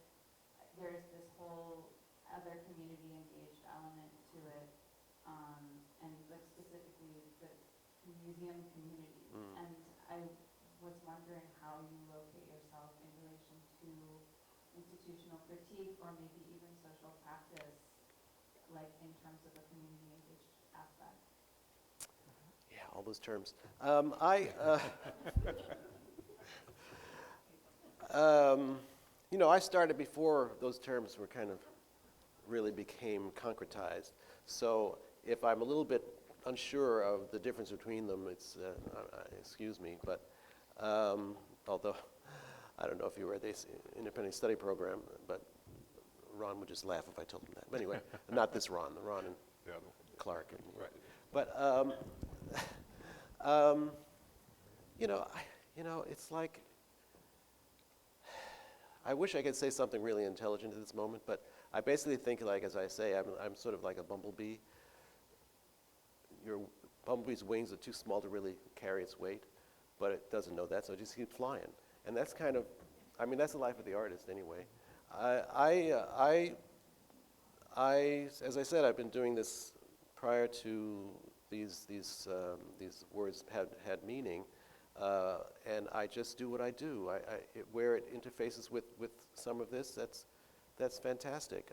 there's this whole other community engaged element to it, and like specifically the museum community. And I was wondering how you locate yourself in relation to institutional critique or maybe even social practice, like in terms of a community engaged aspect. Yeah, all those terms. You know, I started before those terms were kind of really became concretized. So if I'm a little bit unsure of the difference between them, it's, excuse me, but although I don't know if you read this independent study program, but Ron would just laugh if I told him that. But anyway, not this Ron, the Ron and the other one. Clark. And, Right. But, you know, it's like, I wish I could say something really intelligent at this moment, but I basically think, like, as I say, I'm sort of like a bumblebee. Your bumblebee's wings are too small to really carry its weight, but it doesn't know that, so it just keeps flying. And that's kind of, I mean, that's the life of the artist anyway. As I said, I've been doing this prior to these words had meaning, and I just do what I do. Where it interfaces with some of this, that's fantastic.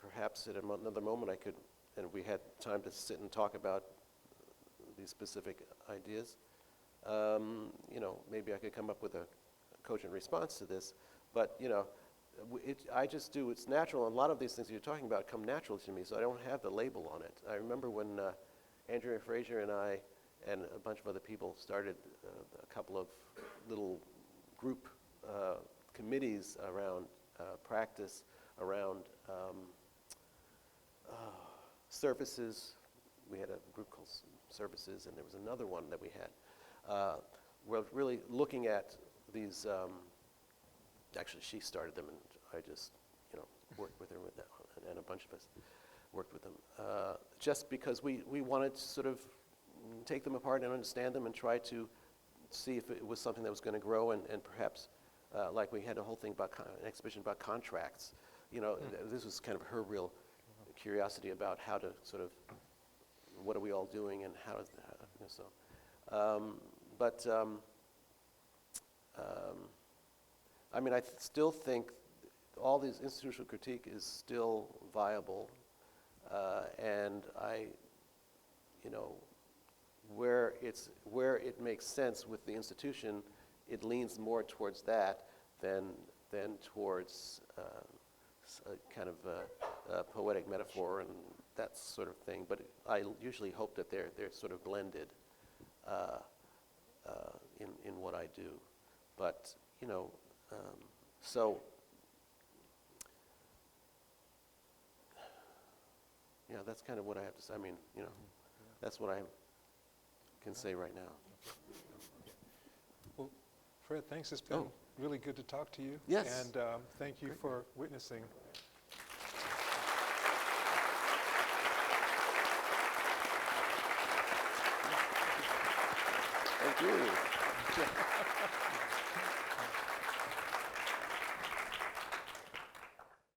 Perhaps at another moment I could, and we had time to sit and talk about these specific ideas. You know, maybe I could come up with a cogent response to this, but you know, I just do, it's natural, and a lot of these things that you're talking about come natural to me, so I don't have the label on it. I remember when Andrea Fraser and I and a bunch of other people started a couple of little group committees around practice, around services. We had a group called Services, and there was another one that we had. We're really looking at these, actually she started them, and I just, you know, worked with her with that, and a bunch of us worked with them. Just because we wanted to sort of take them apart and understand them and try to see if it was something that was going to grow, and perhaps, like we had a whole thing about an exhibition about contracts. You know, this was kind of her real curiosity about how to sort of, what are we all doing and how, you know, so. I mean, I still think all this institutional critique is still viable, and you know, where it makes sense with the institution, it leans more towards that than towards a kind of a poetic metaphor and that sort of thing. But I usually hope that they're sort of blended in what I do. But you know, so Yeah, that's kind of what I have to say. I mean, that's what I can say right now. Well, Fred, thanks. It's been really good to talk to you. Yes. And thank you for witnessing. Thank you.